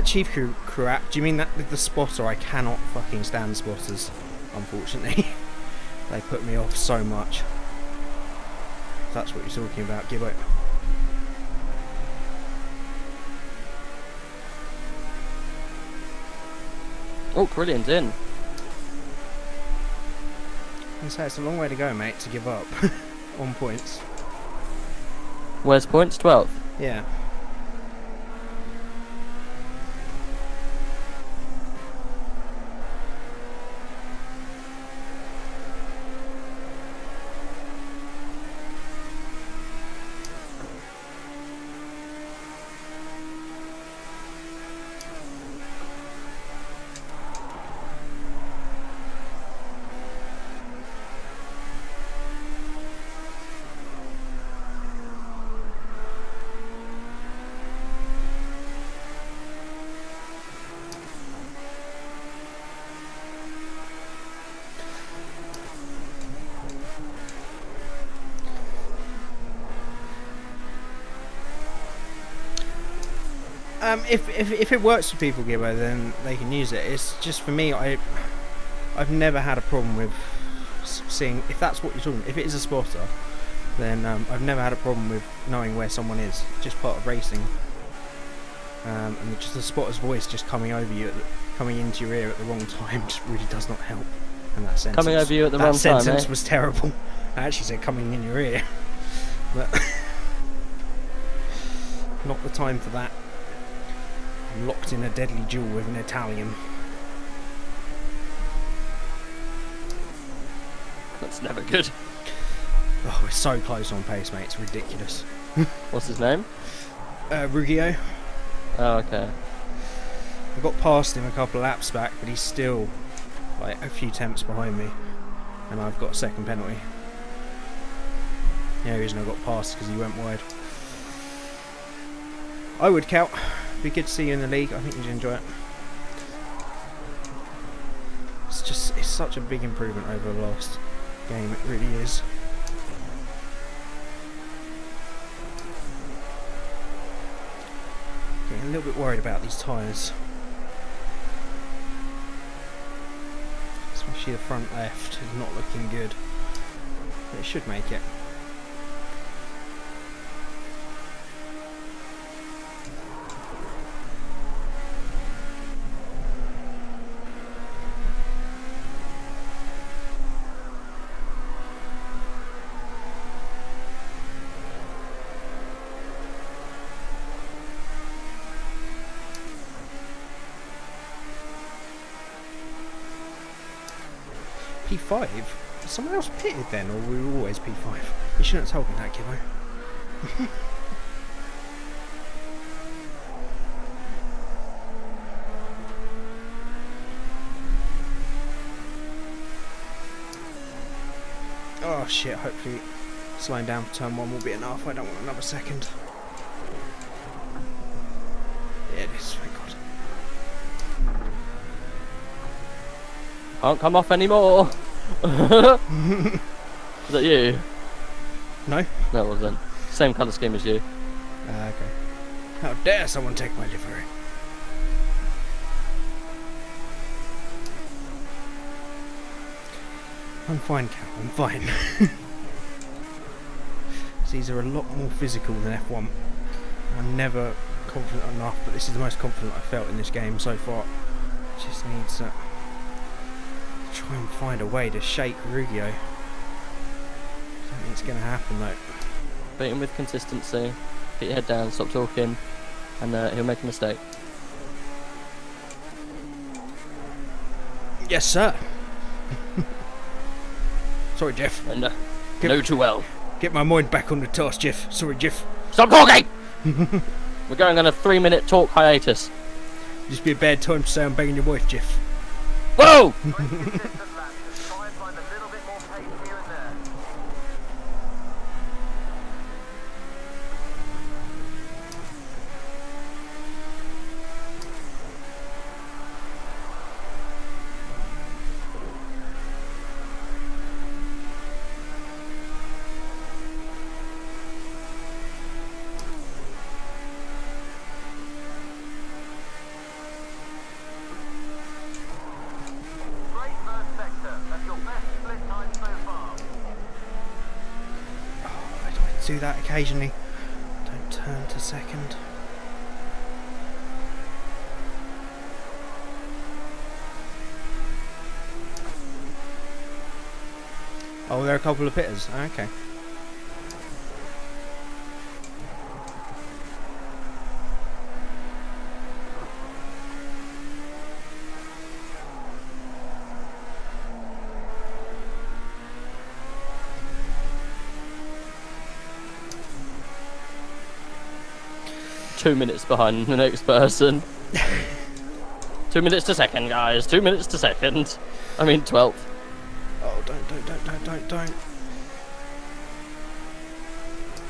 Chief crew app, do you mean that with the spotter? I cannot fucking stand spotters, unfortunately. They put me off so much. If that's what you're talking about, Gibbo. Oh, Brilliant's in. And so it's a long way to go, mate, to give up on points. Where's points? 12th. Yeah. If it works for people, Gibbo, then they can use it. It's just for me, I've never had a problem with seeing, if that's what you're talking about. If it is a spotter, then I've never had a problem with knowing where someone is. It's just part of racing. And just the spotter's voice just coming over you, coming into your ear at the wrong time, just really does not help. And that sentence, Coming over you at the wrong time, that sentence was terrible. I actually said coming in your ear, but not the time for that. I'm locked in a deadly duel with an Italian. That's never good. Oh, we're so close on pace, mate. It's ridiculous. What's his name? Ruggiero. Oh, okay. I got past him a couple of laps back, but he's still like a few tenths behind me, and I've got a second penalty. The only reason I got past because he went wide. I would count. Be good to see you in the league. I think you'd enjoy it. It's such a big improvement over the last game. It really is. Getting a little bit worried about these tyres. Especially the front left is not looking good. But it should make it. P5? Someone else pitted then, or we were always P5? You shouldn't have told me that, Gibbo. Oh shit, hopefully slowing down for turn 1 will be enough. I don't want another second. Yeah, it is, thank God. Can't come off anymore. Is that you? No? No, it wasn't. Same colour scheme as you. Okay. How dare someone take my livery? I'm fine, Cal. I'm fine. These are a lot more physical than F1. I'm never confident enough, but this is the most confident I've felt in this game so far. Just needs to try and find a way to shake Ruggiero. I don't think it's going to happen though. Beat him with consistency. Put your head down, stop talking, and he'll make a mistake. Yes, sir. Sorry, Jeff. And know too well. Get my mind back on the task, Jeff. Sorry, Jeff. Stop talking! We're going on a 3-minute talk hiatus. Just be a bad time to say I'm banging your wife, Jeff. Whoa! Do that occasionally. Don't turn to second. Oh, there are a couple of pitters. Okay. Two minutes behind the next person. 2 minutes to second, guys. 2 minutes to second. I mean 12th. Oh, don't.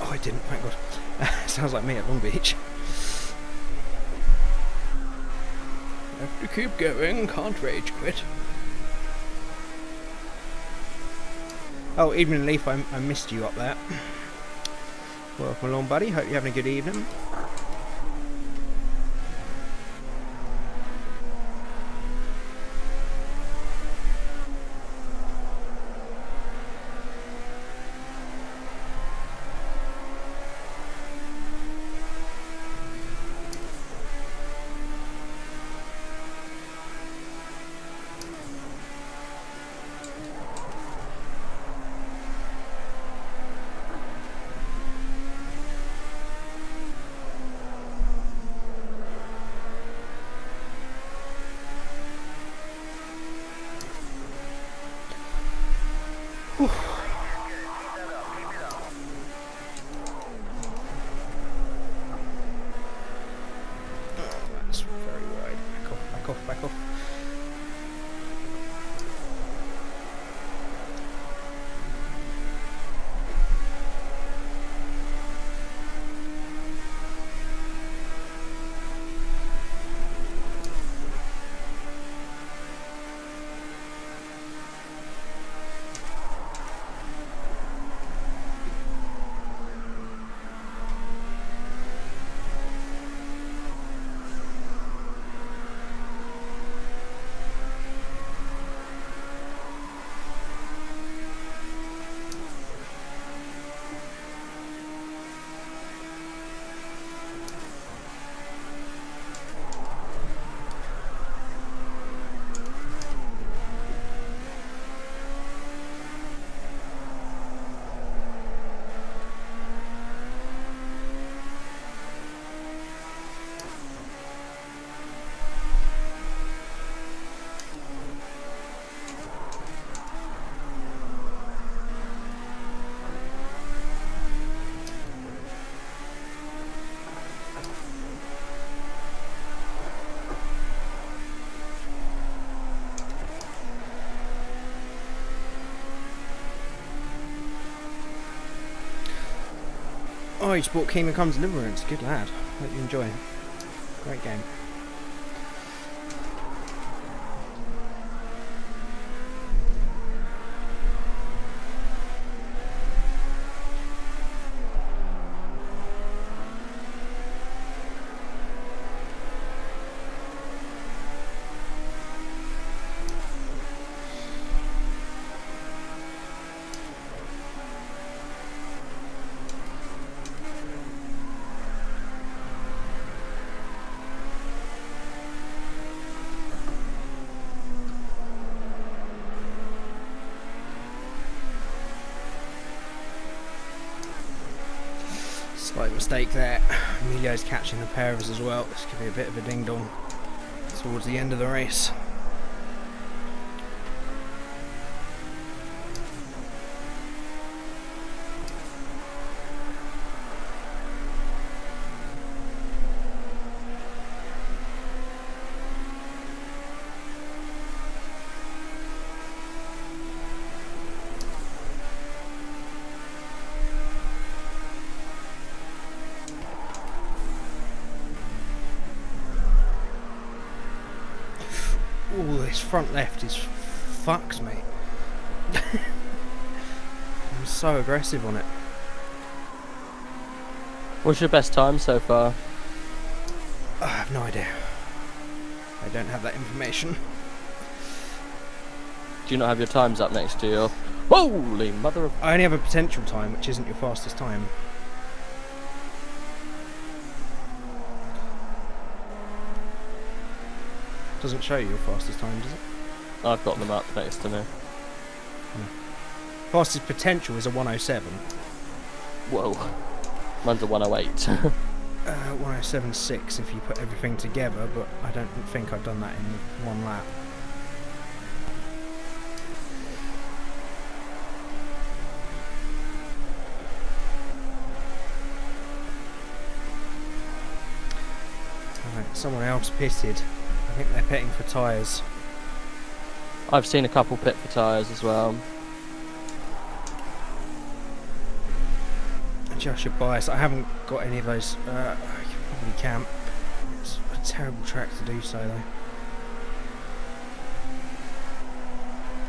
Oh, I didn't, thank God. Sounds like me at Long Beach. Have to keep going, can't rage quit. Oh, evening Leaf, I missed you up there. Welcome along, buddy. Hope you're having a good evening. That's very wide. Back off, back off, back off. Oh, you just bought Kingdom Come Deliverance. Good lad. Hope you enjoy. Great game. Slight mistake there. Emilio's catching the pair of us as well. This could be a bit of a ding dong towards the end of the race. Ooh, this front left is fucks me. I'm so aggressive on it. What's your best time so far? I have no idea. I don't have that information. Do you not have your times up next to you? Holy mother of... I only have a potential time, which isn't your fastest time. Doesn't show you your fastest time, does it? I've got them up next to me. Fastest potential is a 107. Whoa. Mine's a 108. 107.6 if you put everything together, but I don't think I've done that in one lap. Right, someone else pitted. I think they're pitting for tyres. I've seen a couple pit for tyres as well. Adjust your bias. I haven't got any of those. I probably can. It's a terrible track to do so though.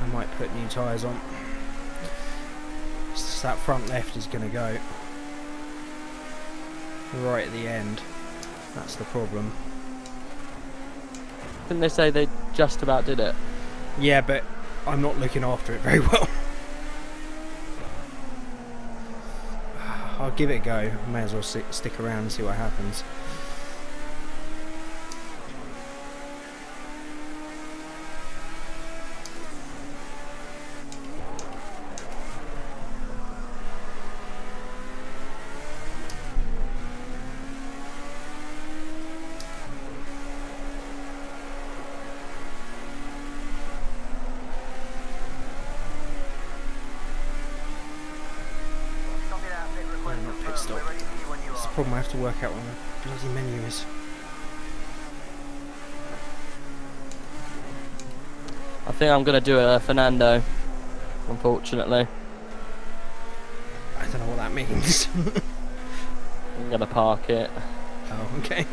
I might put new tyres on. It's just that front left is going to go right at the end. That's the problem. Didn't they say they just about did it? Yeah, but I'm not looking after it very well. I'll give it a go. May as well stick around and see what happens. problem. I have to work out what the bloody menu is. I think I'm gonna do a Fernando, unfortunately. I don't know what that means. I'm gonna park it. Oh, okay.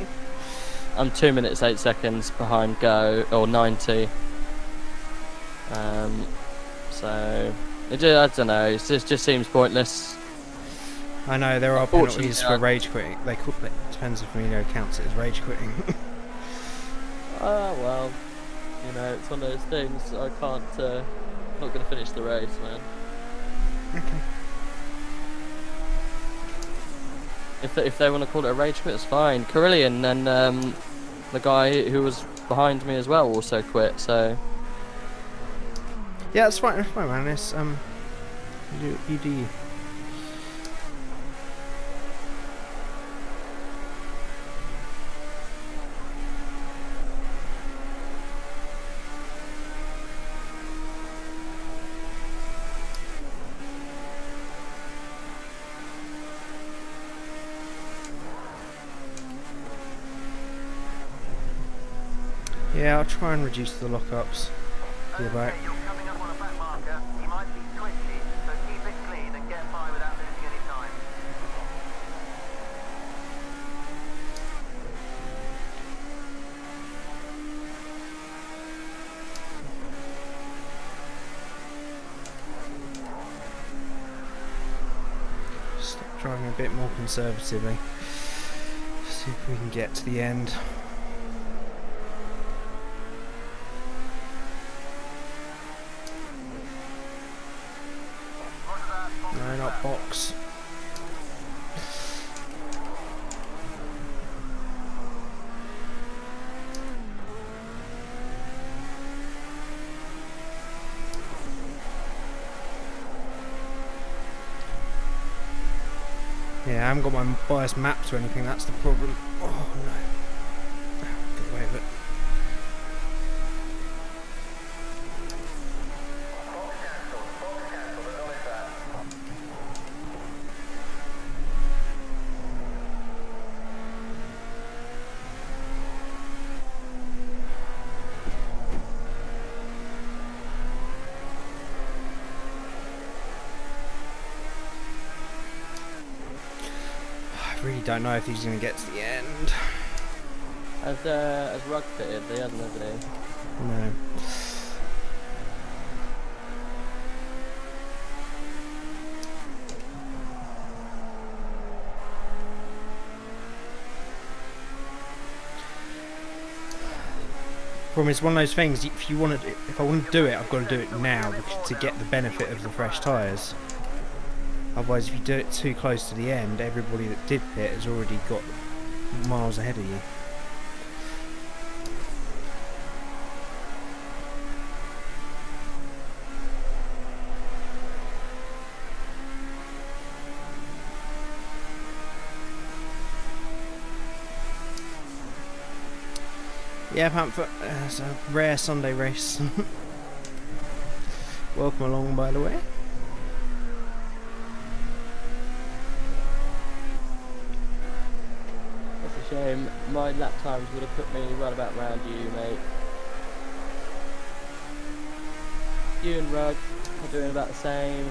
I'm 2 minutes 8 seconds behind go, or 90. So I don't know. It just seems pointless. I know there are penalties for rage quitting. It depends if Mino counts it as rage quitting. Well, you know, it's one of those things. I can't. Not gonna finish the race, man. Okay. If they want to call it a rage quit, it's fine. Carillion and the guy who was behind me as well also quit. So yeah, it's fine. It's fine, man. It's you do you. Yeah, I'll try and reduce the lockups. Be about. You're coming up on a back marker. He might be twitchy, so keep it clean and get by without losing any time. Stop driving a bit more conservatively. See if we can get to the end. No, not box. Yeah, I haven't got my bias mapped or anything, that's the problem. Oh no. Get away with it. I really don't know if he's going to get to the end. Has Rug fitted? He hasn't, has he? No. Problem is, one of those things. If I want to do it, I've got to do it now to get the benefit of the fresh tyres. Otherwise, if you do it too close to the end, everybody that did pit has already got miles ahead of you. Yeah, Panther, it's a rare Sunday race. Welcome along, by the way. That's a shame. My lap times would have put me right about round you, mate. You and Rug are doing about the same.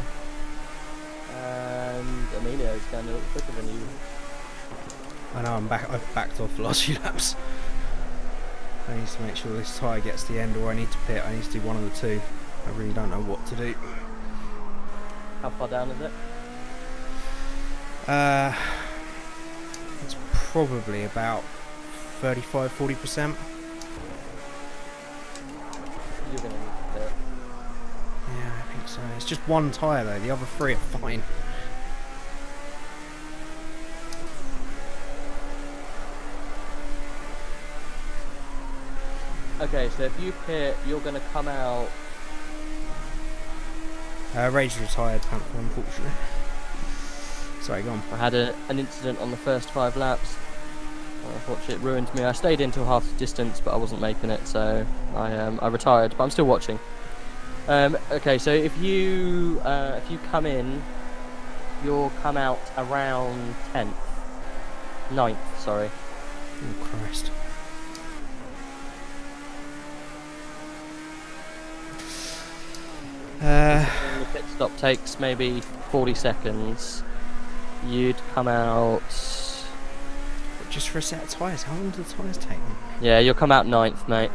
And Emilio's going a little quicker than you. I know, I've backed off the last few laps. I need to make sure this tyre gets to the end, or I need to pit. I need to do one of the two. I really don't know what to do. How far down is it? It's probably about 35–40%. You're going to need to pit. Yeah, I think so. It's just one tyre though, the other three are fine. Okay, so if you pit, you're going to come out. Rage retired, Panther, unfortunately. Sorry, go on. I had an incident on the first 5 laps. Unfortunately, it ruined me. I stayed in till half the distance, but I wasn't making it, so I retired. But I'm still watching. Okay, so if you come in, you'll come out around 10th. Ninth, sorry. Oh Christ. The pit stop takes maybe 40 seconds. You'd come out. Just for a set of tyres? How long do the tyres take? Yeah, you'll come out ninth, mate.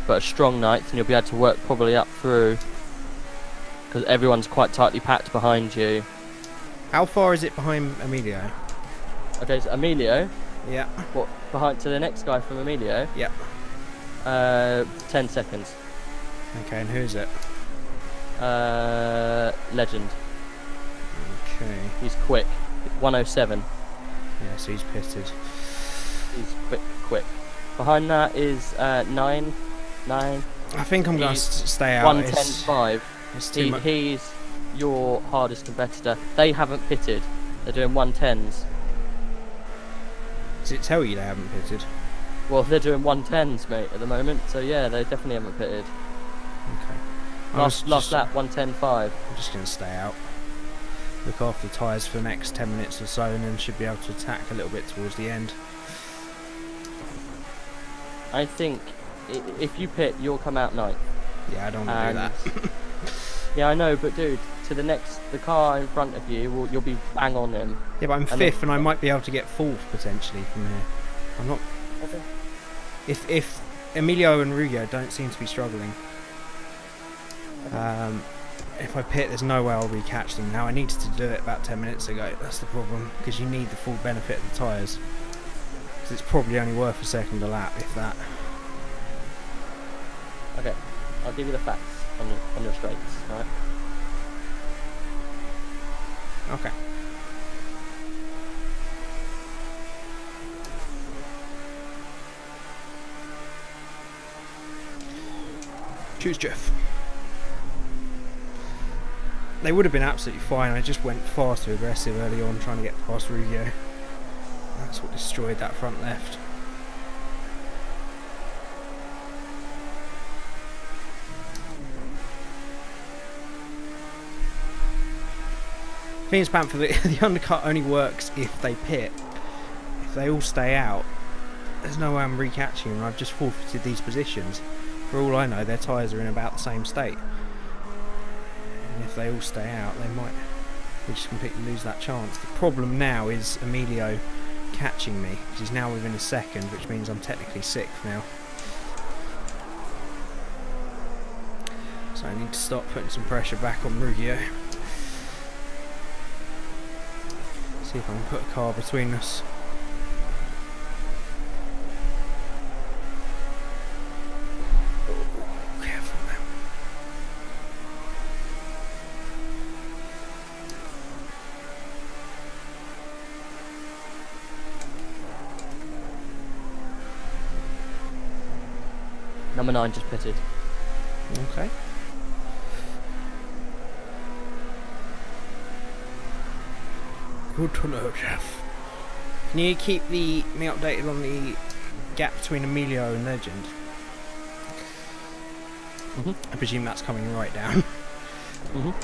But a strong ninth, and you'll be able to work probably up through. Because everyone's quite tightly packed behind you. How far is it behind Emilio? Okay, so Emilio. Yeah. What, behind to the next guy from Emilio? Yeah. 10 seconds. Okay, and who's it? Legend. Okay. He's quick. 107. Yeah, so he's pitted. He's quick. Behind that is 9. I think I'm going to stay out. 110.5. It's too much. He's your hardest competitor. They haven't pitted. They're doing 110s. Does it tell you they haven't pitted? Well, they're doing 110s, mate, at the moment. So yeah, they definitely haven't pitted. Okay. Last lap, 110.5. I'm just going to stay out. Look after the tyres for the next 10 minutes or so, and then should be able to attack a little bit towards the end. I think if you pit, you'll come out ninth. Yeah, I don't want to do that. Yeah, I know, but dude, to the car in front of you, you'll be bang on him. Yeah, but I'm fifth, and I might be able to get fourth potentially from here. I'm not. Okay. If Emilio and Ruggiero don't seem to be struggling, if I pit, there's no way I'll recatch them. Now I needed to do it about 10 minutes ago. That's the problem, because you need the full benefit of the tyres. Because it's probably only worth a second a lap, if that. Okay, I'll give you the facts on your straights, alright? Okay. Choose Jeff. They would have been absolutely fine. I just went far too aggressive early on trying to get past Ruggiero. That's what destroyed that front left. Thing is, Panther, the undercut only works if they pit. If they all stay out, there's no way I'm recatching them. I've just forfeited these positions. For all I know, their tyres are in about the same state. And if they all stay out, we just completely lose that chance. The problem now is Emilio catching me, because he's now within a second, which means I'm technically sixth now. So I need to start putting some pressure back on Ruggiero. See if I can put a car between us. Oh, careful now. Number 9 just pitted. Okay. Good to know, Jeff. Can you keep me updated on the gap between Emilio and Legend? I presume that's coming right down. Okay.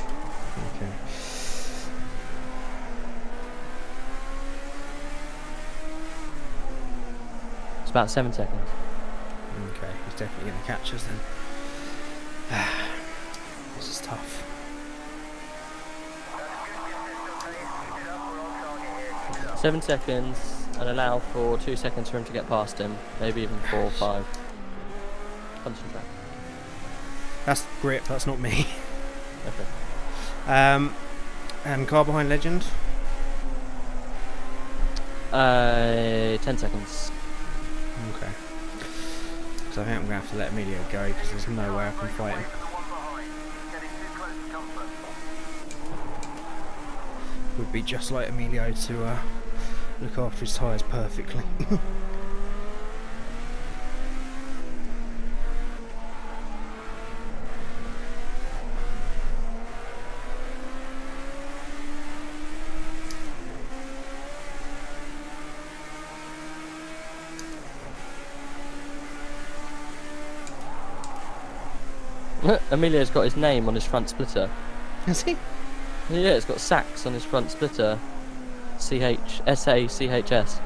It's about 7 seconds. Okay, he's definitely going to catch us then. This is tough. 7 seconds, and allow for 2 seconds for him to get past him. Maybe even 4 or 5. Concentrate. That's grip, that's not me. Okay. And car behind Legend? 10 seconds. Okay. So I think I'm going to have to let Emilio go, because there's no way I can fight him. Would be just like Emilio to look after his tyres perfectly. Emilio's got his name on his front splitter. Has he? Yeah, it's got Sachs on his front splitter. SACHS.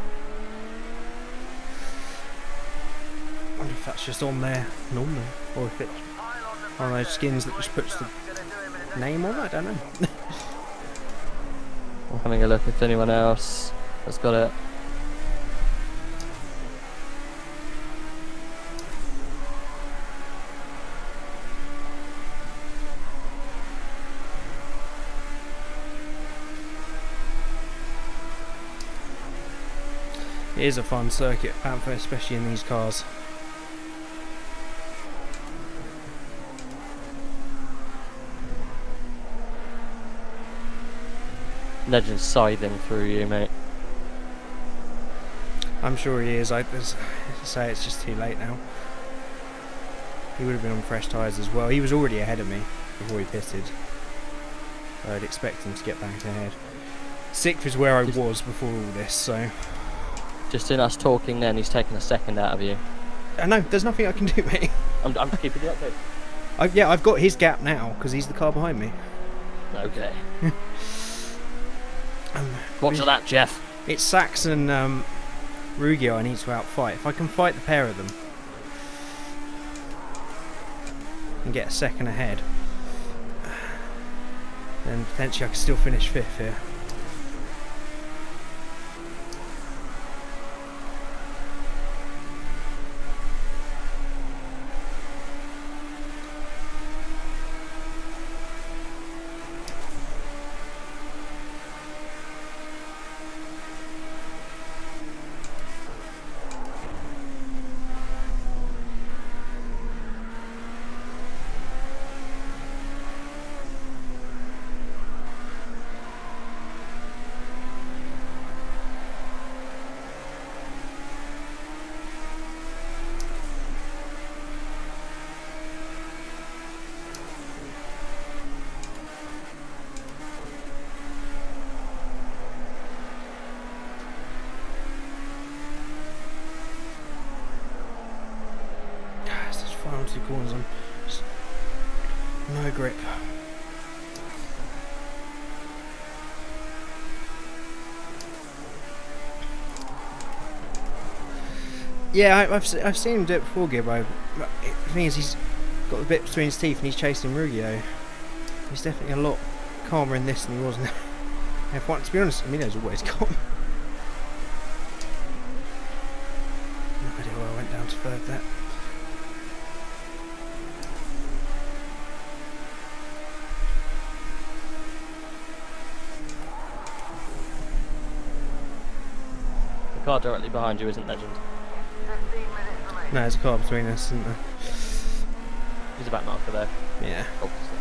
I wonder if that's just on there normally, or if it's one of those skins that just puts the name on. I don't know. I'm having a look if anyone else has got it. It is a fun circuit, Panther, especially in these cars. Legend's scything through you, mate. I'm sure he is. I say it's just too late now. He would have been on fresh tyres as well. He was already ahead of me before he pitted. So I'd expect him to get back ahead. 6th is where I was before all this, so... Just in us talking then, he's taken a second out of you. I know, there's nothing I can do, mate. I'm keeping you updated. Yeah, I've got his gap now, because he's the car behind me. Okay. Watch that, Jeff. It's Sachs and Ruggiero I need to outfight. If I can fight the pair of them and get a second ahead, then potentially I can still finish 5th here. Final 2 corners, I'm just no grip. Yeah, I've seen him do it before, Gibbo. The thing is, he's got the bit between his teeth and he's chasing Ruggiero. He's definitely a lot calmer in this than he was in F1. To be honest, Emilio's always calm. No idea why I went down to 3rd there. The car directly behind you isn't Legend. 15 minutes remaining. No, there's a car between us, isn't there? He's a back marker there. Yeah. Obviously.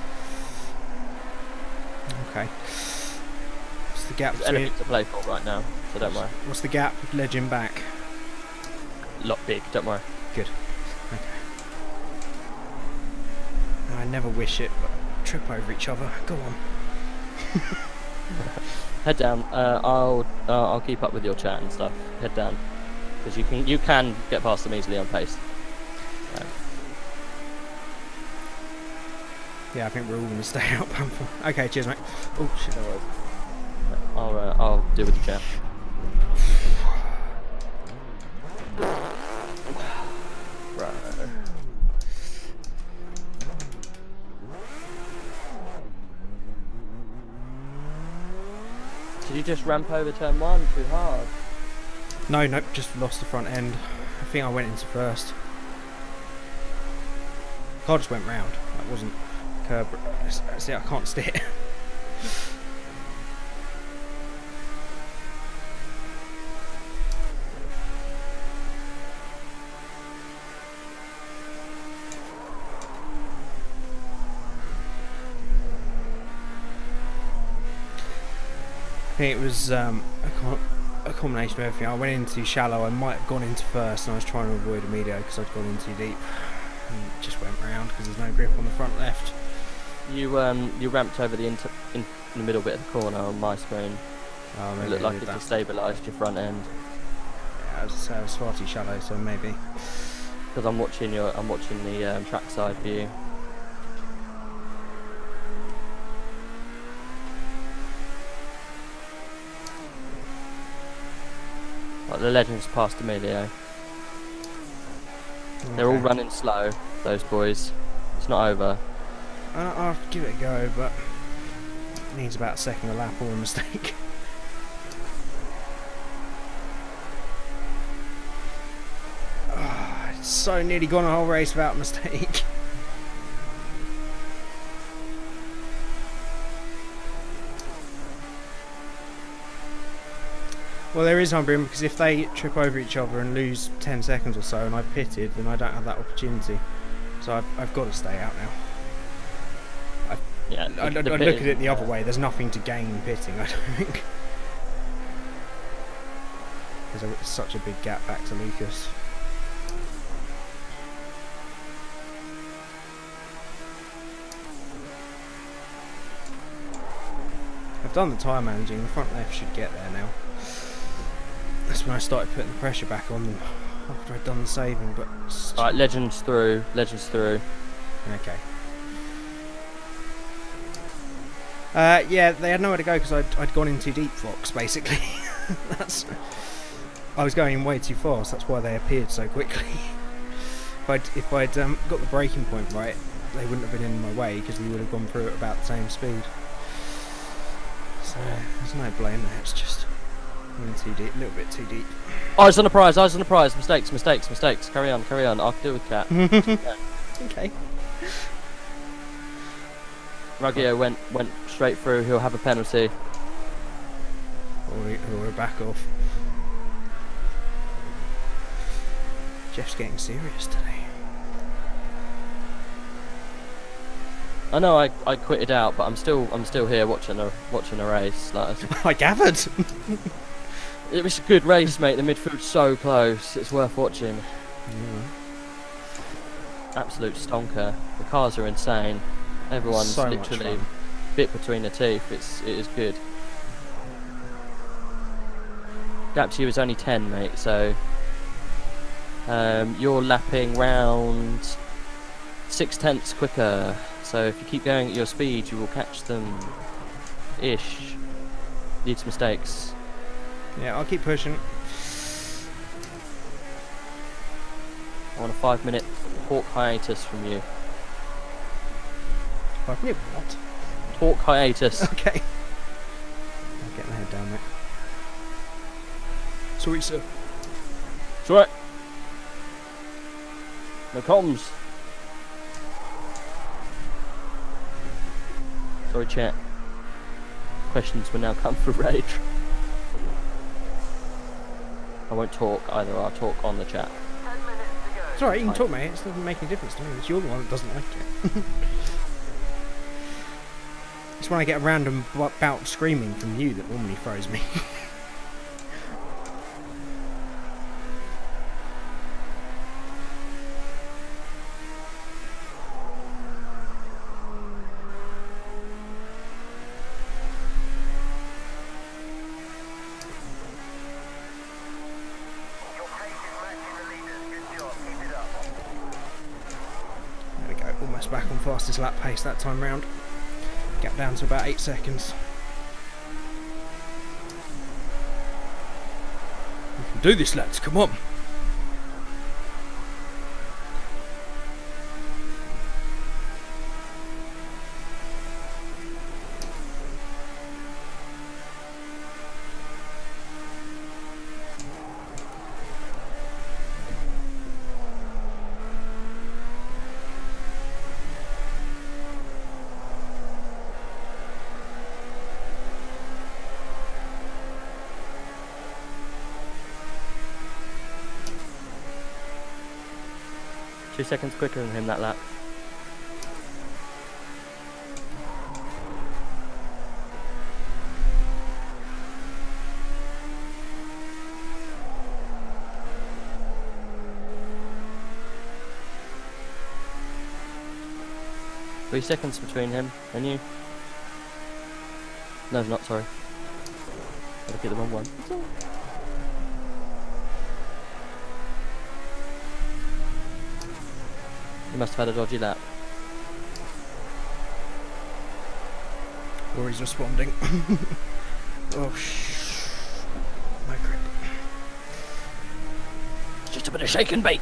Okay. What's the gap There's between... anything to play for right now, so don't worry. What's the gap with Legend back? Lot big, don't worry. Good. Okay. I never wish it, but trip over each other. Go on. Head down. I'll keep up with your chat and stuff. Head down, because you can get past them easily on pace. Yeah, I think we're all going to stay out. Okay, cheers, mate. Oh shit. No worries. I'll deal with the chat. Right. Did you just ramp over turn 1 too hard? No, nope, just lost the front end. I think I went into first. Car just went round. That wasn't curb. See, I can't steer. I think it was a combination of everything. I went in too shallow. I might have gone into first, and I was trying to avoid Emilio because I'd gone in too deep. And it just went round because there's no grip on the front left. You ramped over in the middle bit of the corner on my screen. Oh, It looked like it destabilised your front end. Yeah, I was far too shallow, so maybe. Because I'm watching the trackside view. Right, the legends past Emilio. They're all Okay. running slow, those boys. It's not over. I'll give it a go, but it needs about a second a lap or a mistake. Oh, it's so nearly gone a whole race without a mistake. Well, there is humbling because if they trip over each other and lose 10 seconds or so and I've pitted, then I don't have that opportunity. So I've got to stay out now. Yeah, I'd look at it the other way. There's nothing to gain in pitting, I don't think. There's such a big gap back to Lucas. I've done the tyre managing. The front left should get there now. That's when I started putting the pressure back on them after I'd done the saving. But Alright, legends through. Legends through. okay. Yeah, they had nowhere to go because I'd gone in too deep, Fox, basically. I was going way too fast, that's why they appeared so quickly. If I'd got the braking point right, they wouldn't have been in my way because we would have gone through at about the same speed. So, there's no blame there, it's just in too deep, a little bit too deep. Eyes on the prize, eyes on the prize. Mistakes, mistakes, mistakes. Carry on, carry on. I'll deal with that. Okay. Ruggio went straight through. He'll have a penalty. Or back off. Jeff's getting serious today. I know I quitted out, but I'm still here watching a race. Like, I gathered. it was a good race, mate. The midfield's so close. It's worth watching. Yeah. Absolute stonker. The cars are insane. Everyone's So much literally fun. bit between the teeth. It is good. Gap to you is only 10, mate. So you're lapping round 0.6 quicker. So if you keep going at your speed, you will catch them. Ish. Leads mistakes. Yeah, I'll keep pushing. I want a 5-minute talk hiatus from you. 5 minute what? Talk hiatus. Okay. I'll get my head down there. Sorry, sir. It's alright. No comms. Sorry, chat. Questions will now come for rage. I won't talk either. I'll talk on the chat. 10 minutes to go. It's alright, you can talk, mate. It doesn't make any difference to me. It's you're the one that doesn't like it. It's when I get a random bout of screaming from you that normally throws me. 'em. There we go, almost back on fastest lap pace that time round. Gap down to about 8 seconds. We can do this, lads, come on! 2 seconds quicker than him that lap. Three seconds between him and you. No, not sorry. I look at the wrong one. You must have had a dodgy lap. Or he's responding. Oh, my grip. Just a bit of shake and bake.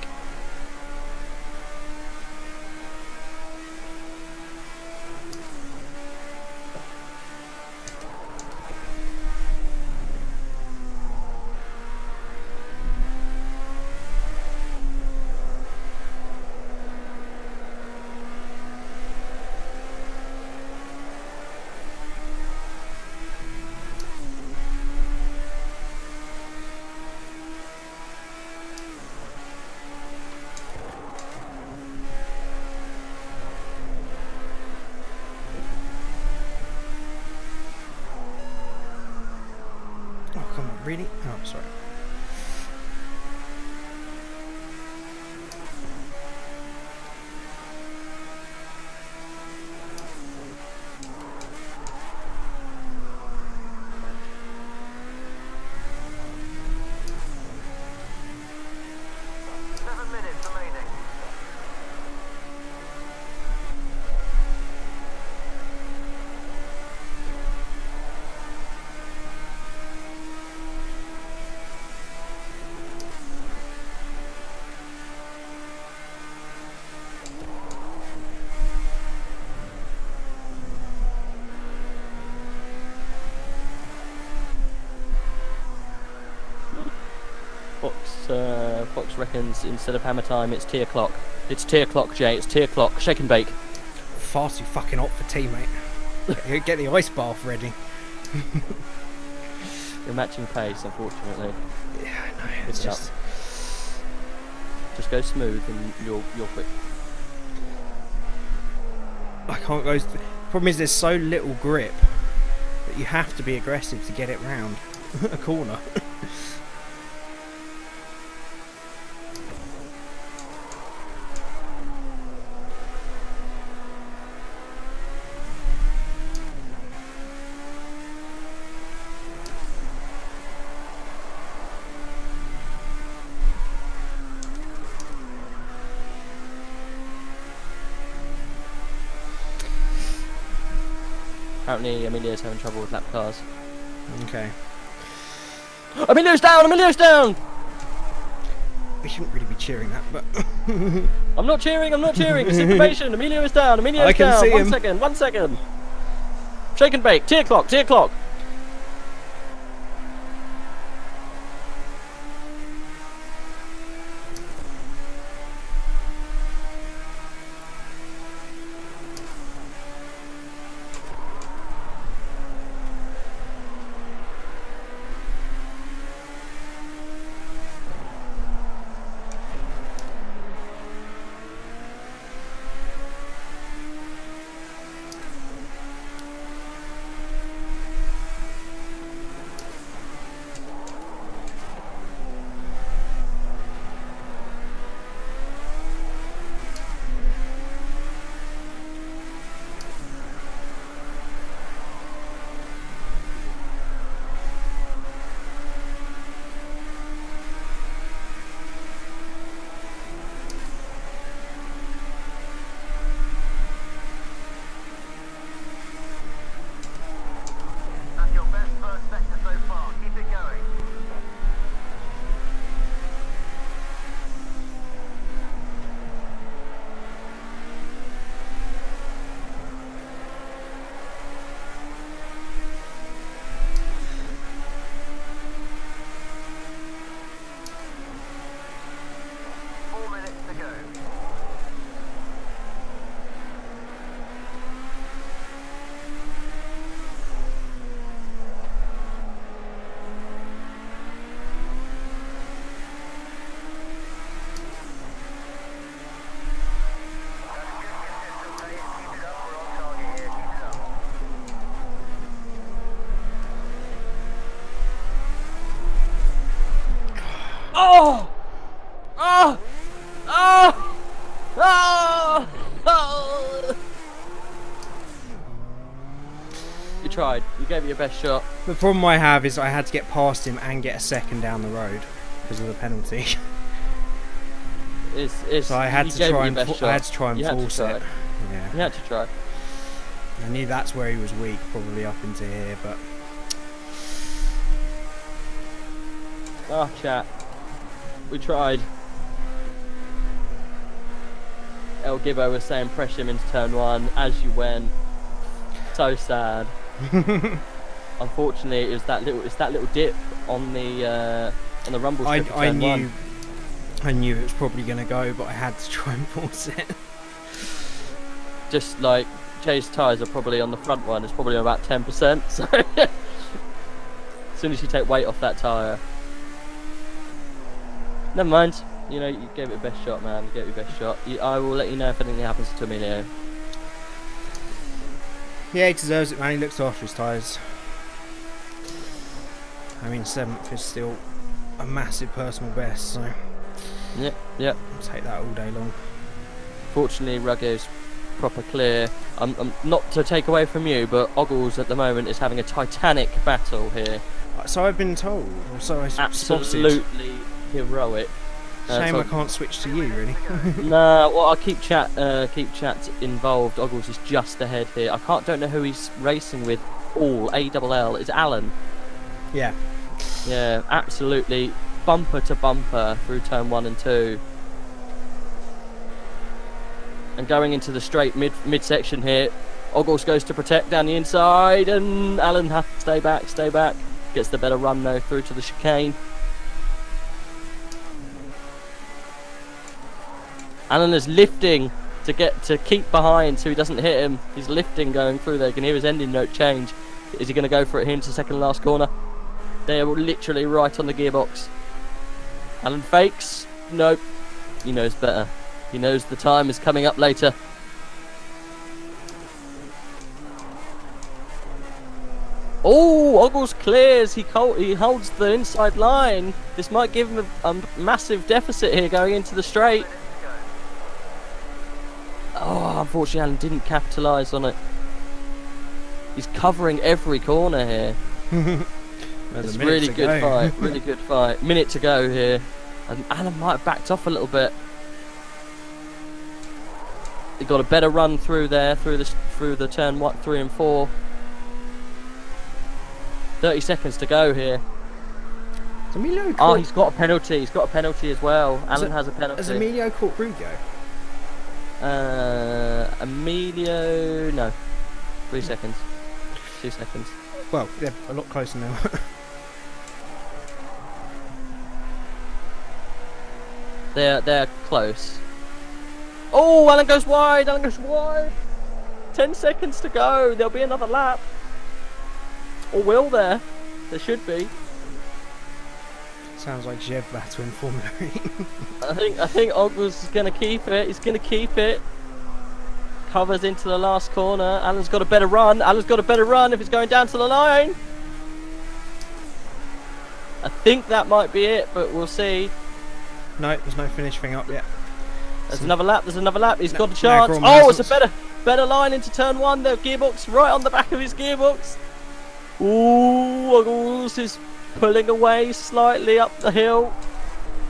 Come on, really? Oh, sorry. Fox reckons instead of hammer time, it's tea o'clock. It's tea o'clock, Jay. It's tea o'clock. Shake and bake. Far too fucking hot for tea, mate. Get the ice bath ready. You're matching pace, unfortunately. Yeah, I know. It's just go smooth and you're quick. I can't go. Problem is, there's so little grip that you have to be aggressive to get it round a corner. Apparently, Emilio's having trouble with lap cars. Okay. Emilio's down! Emilio's down! We shouldn't really be cheering that, but I'm not cheering. I'm not cheering. It's information. Emilio is down. Emilio is down. see him. 1 second. 1 second. Shake and bake. Tea o'clock. Tea o'clock. That's your best first sector so far. Keep it going. Four minutes to go. Oh! Oh! Oh! Oh! Oh! You tried. You gave it your best shot. the problem I have is I had to get past him and get a second down the road because of the penalty. So I had to try and force it. Yeah. You had to try. I knew that's where he was weak, probably up into here, but Oh, chat. We tried. El Gibbo was saying press him into turn 1 as you went. So sad. Unfortunately, it's that little dip on the rumble strip. I knew it was probably going to go, but I had to try and force it. Just like Jay's tyres are probably on the front one, it's probably about 10%. So as soon as you take weight off that tyre, never mind. You know, you gave it your best shot, man. You gave it your best shot. I will let you know if anything happens to Emilio. Yeah, he deserves it, man. He looks after his tyres. I mean, 7th is still a massive personal best, so Yep. I'll take that all day long. Fortunately, Ruggo's proper clear. Not to take away from you, but Oggles at the moment is having a titanic battle here. So I've been told, or so I spotted. Absolutely heroic. Shame so I can't switch to you, really. Nah, well, I'll keep chat involved. Oggles is just ahead here. Don't know who he's racing with. ALL. It's Alan. Yeah. Yeah, absolutely bumper to bumper through turn 1 and 2. And going into the straight midsection here, Oggles goes to protect down the inside, and Alan has to stay back. Gets the better run though through to the chicane. Alan is lifting to keep behind so he doesn't hit him. He's lifting going through there. You can hear his ending note change. Is he going to go for it here into the second to last corner? They're literally right on the gearbox. Alan fakes. Nope. He knows better. He knows the time is coming up later. Oh, Oggles clears. He holds the inside line. This might give him a massive deficit here going into the straight. Oh, unfortunately, Alan didn't capitalise on it. He's covering every corner here. It's a really good fight. Really good fight. Minute to go here. And Alan might have backed off a little bit. He got a better run through there, through the turn 3 and 4. 30 seconds to go here. Emilio oh, he's got a penalty. He's got a penalty as well. Alan has a penalty. Has Emilio caught Rugo? Emilio, no. 3 seconds. 2 seconds. Well, they're a lot closer now. They're close. Oh, Alan goes wide. 10 seconds to go. There'll be another lap. Or will there? There should be. Sounds like Jev battle in Formula E. I think Oggles is going to keep it. He's going to keep it. Covers into the last corner. Alan's got a better run. If it's going down to the line. I think that might be it, but we'll see. No, there's no finish thing up yet. There's another lap. He's got a chance. Oh, it's a better line into turn 1. The gearbox right on the back of his gearbox. Ooh, Oggles is pulling away slightly up the hill.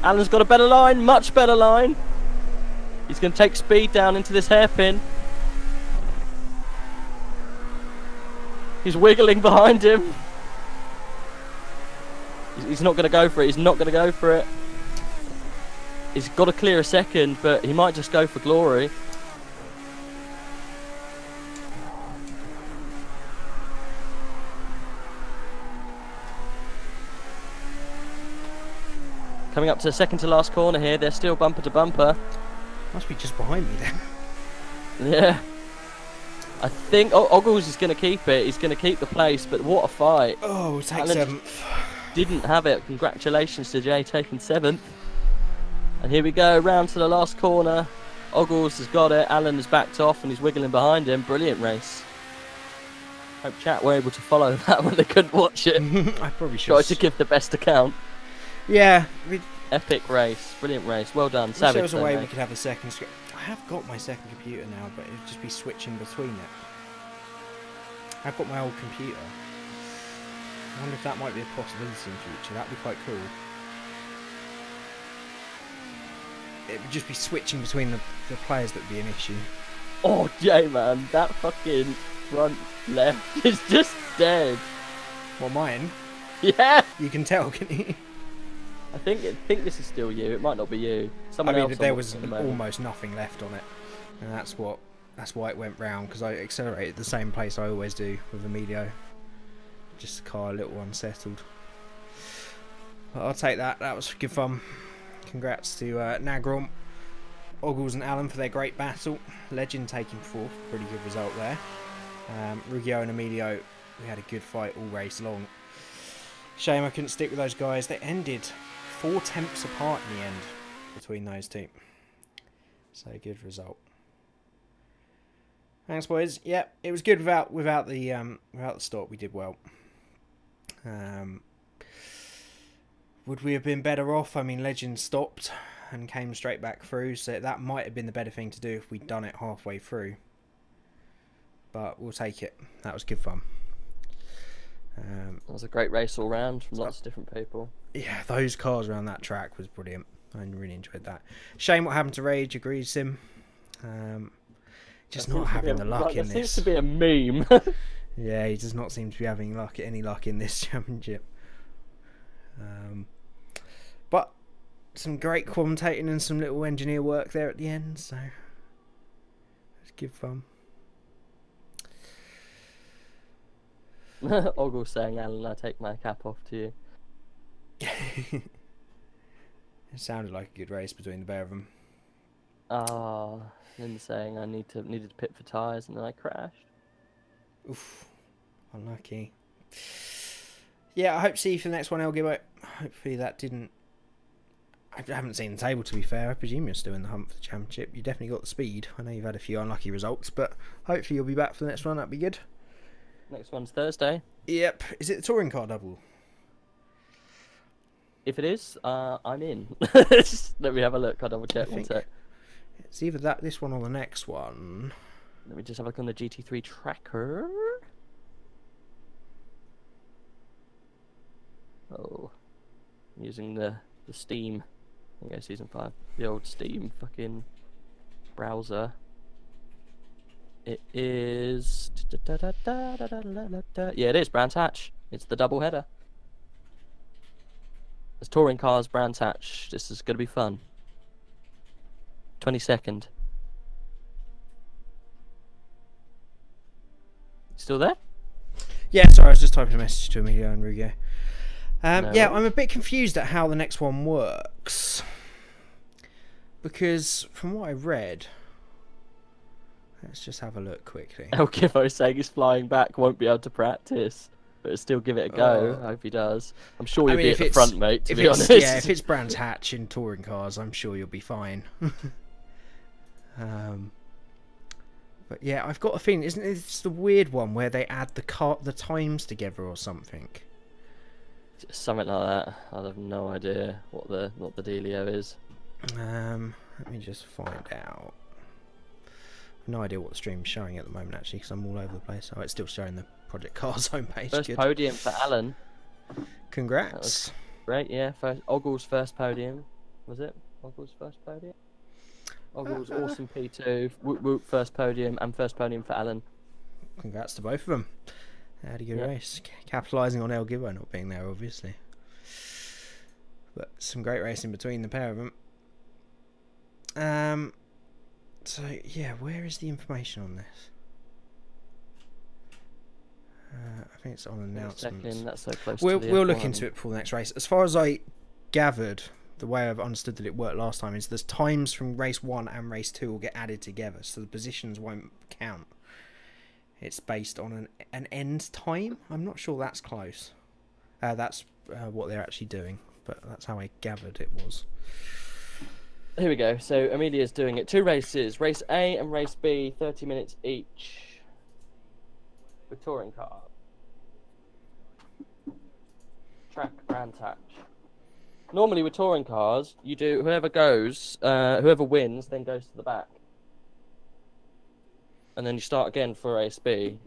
Alan's got a better line, much better line. He's going to take speed down into this hairpin. He's wiggling behind him. He's not going to go for it. He's got to clear a second, but he might just go for glory. Coming up to the second to last corner here. They're still bumper to bumper. Must be just behind me then. Yeah. I think Oggles is going to keep it. He's going to keep the place, but what a fight. Oh, we'll take 7th. Didn't have it. Congratulations to Jay taking 7th. And here we go, round to the last corner. Oggles has got it. Alan has backed off and he's wiggling behind him. Brilliant race. Hope chat were able to follow that when they couldn't watch it. I probably should. Tried to give the best account. Yeah. Epic race. Brilliant race. Well done. Savage. There was a way we could have a second screen. I have got my second computer now, but it would just be switching between it. I've got my old computer. I wonder if that might be a possibility in the future. That'd be quite cool. It would just be switching between the players that would be an issue. Oh, Jay, man. That fucking front left is just dead. Well, mine? Yeah. You can tell, can you? I think this is still you. It might not be you. I Someone mean, else. there was almost nothing left on it, and that's why it went round, because I accelerated the same place I always do with Emilio. Just the car a little unsettled. But I'll take that. That was good fun. Congrats to Nagrom, Oggles and Alan for their great battle. Legend taking fourth. Pretty good result there. Ruggiero and Emilio, we had a good fight all race long. Shame I couldn't stick with those guys. They ended 4 tenths apart in the end between those two. So good result. Thanks, boys. Yep, it was good without the stop. We did well. Would we have been better off? I mean, Legend stopped and came straight back through, so that might have been the better thing to do if we'd done it halfway through. But we'll take it. That was good fun. It was a great race all round from lots of different people. Yeah, those cars around that track was brilliant. I really enjoyed that. Shame what happened to Rage. Agrees, Sim. Just not having the luck in this. There seems to be a meme. Yeah, he does not seem to be having any luck in this championship. But some great commentating and some little engineer work there at the end, so it's good fun. Ogle saying, "Alan, I take my cap off to you." It sounded like a good race between the pair of them. Ah, Lynn saying I needed to pit for tyres and then I crashed. Oof, unlucky. Yeah, I hope to see you for the next one, El Gibbo. Hopefully that didn't... I haven't seen the table, to be fair. I presume you're still in the hunt for the championship. You definitely got the speed. I know you've had a few unlucky results, but hopefully you'll be back for the next one. That'd be good. Next one's Thursday. Yep. Is it the touring car double? If it is, I'm in. Let me have a look. I'll double check. One sec. It's either this one or the next one. Let me just have a look on the GT3 tracker. Oh, I'm using the Steam. There you go, season 5. The old Steam fucking browser. It is. Yeah, it is Brands Hatch. It's the double header. It's touring cars, Brands Hatch. This is gonna be fun. 22nd. Still there? Yeah, sorry, I was just typing a message to Emilio and Ruggiero. No. Yeah, I'm a bit confused at how the next one works. Because from what I read... Let's just have a look quickly. El Kivo saying he's flying back, won't be able to practice. But still give it a go. I hope he does. I'm sure you'll be at the front, mate, to be honest. Yeah, if it's Brands Hatch in touring cars, I'm sure you'll be fine. But yeah, I've got a feeling, isn't this the weird one where they add the times together or something? Something like that. I have no idea what the dealio is. Let me just find out. I've no idea what the stream's showing at the moment, actually, because I'm all over the place. Oh, it's still showing the Project Cars homepage. First Good. podium for Alan. Congrats. Great, yeah. Oggle's first podium. Was it? Oggle's first podium? Oggle's awesome P2. Whoop whoop first podium, and first podium for Alan. Congrats to both of them. They had a good race. Capitalising on El Gibbo not being there, obviously. But some great racing between the pair of them. So, yeah, where is the information on this? I think it's on announcements. That's so close we'll to the look F1. into it before the next race. As far as I gathered, the way I've understood that it worked last time is there's times from race 1 and race 2 will get added together, so the positions won't count. It's based on an end time. I'm not sure that's close. That's what they're actually doing, but that's how I gathered it was. Here we go. So Amelia's doing it. 2 races. Race A and race B, 30 minutes each. With touring car. Track Brands Hatch. Normally with touring cars, you do whoever wins, then goes to the back. And then you start again for race B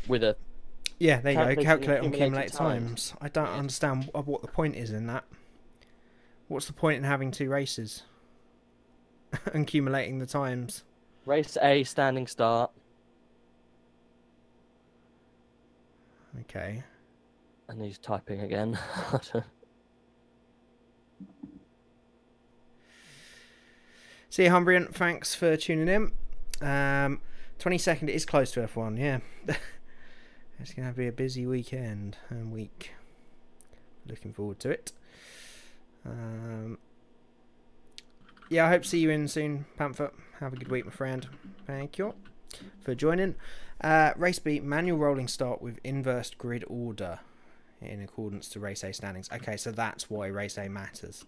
with a... Yeah, there you go. Calculate on accumulated accumulated times. I don't understand what the point is in that. What's the point in having 2 races? And accumulating the times. Race A, standing start. Okay. And he's typing again. See you, Humbrian. Thanks for tuning in. 22nd is close to F1, yeah. It's going to be a busy weekend and week. Looking forward to it. Yeah, I hope to see you in soon, Panther. Have a good week, my friend. Thank you for joining. Race B, manual rolling start with inverse grid order in accordance to Race A standings. Okay, so that's why Race A matters.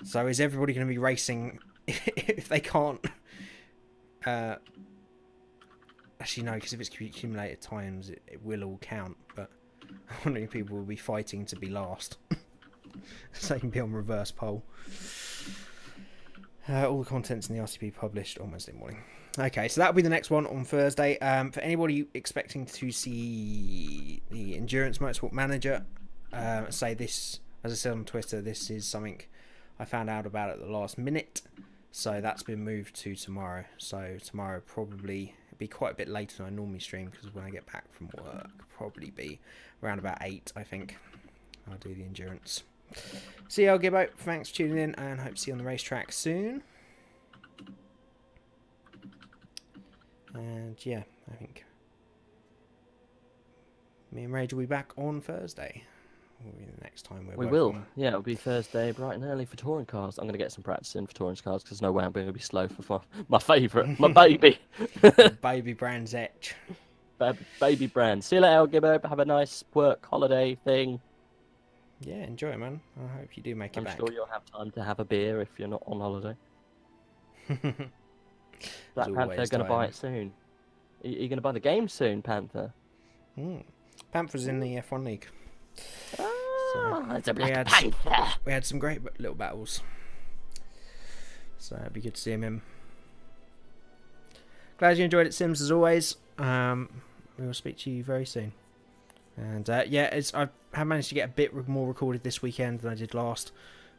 So is everybody going to be racing if they can't... actually, no, because if it's accumulated times, it will all count. But I'm wondering if people will be fighting to be last. So they can be on reverse pole. All the contents in the RCP published on Wednesday morning. Okay, so that'll be the next one on Thursday. For anybody expecting to see the Endurance Motorsport Manager, say this, as I said on Twitter, this is something I found out about at the last minute. So that's been moved to tomorrow. So tomorrow probably be quite a bit later than I normally stream, because when I get back from work, probably be around about 8, I think. I'll do the endurance. See you, Gibbo. Thanks for tuning in, and hope to see you on the racetrack soon. And yeah, I think me and Rage will be back on Thursday. Will be the next time we will. Yeah, it'll be Thursday, bright and early for touring cars. I'm going to get some practice in for touring cars, because no way I'm going to be slow for my favourite, my baby. Baby Brands Etch. Baby Brand. See you later, Gibbo. Have a nice work holiday thing. Yeah, enjoy it, man. I hope you do make it back. I'm sure you'll have time to have a beer if you're not on holiday. Black Panther going to buy it soon. Are you going to buy the game soon, Panther? Panther's in the F1 League. So it's a Black Panther. We had some great little battles. So it'd be good to see him in. Glad you enjoyed it, Sims, as always. We will speak to you very soon. And yeah, I have managed to get a bit more recorded this weekend than I did last.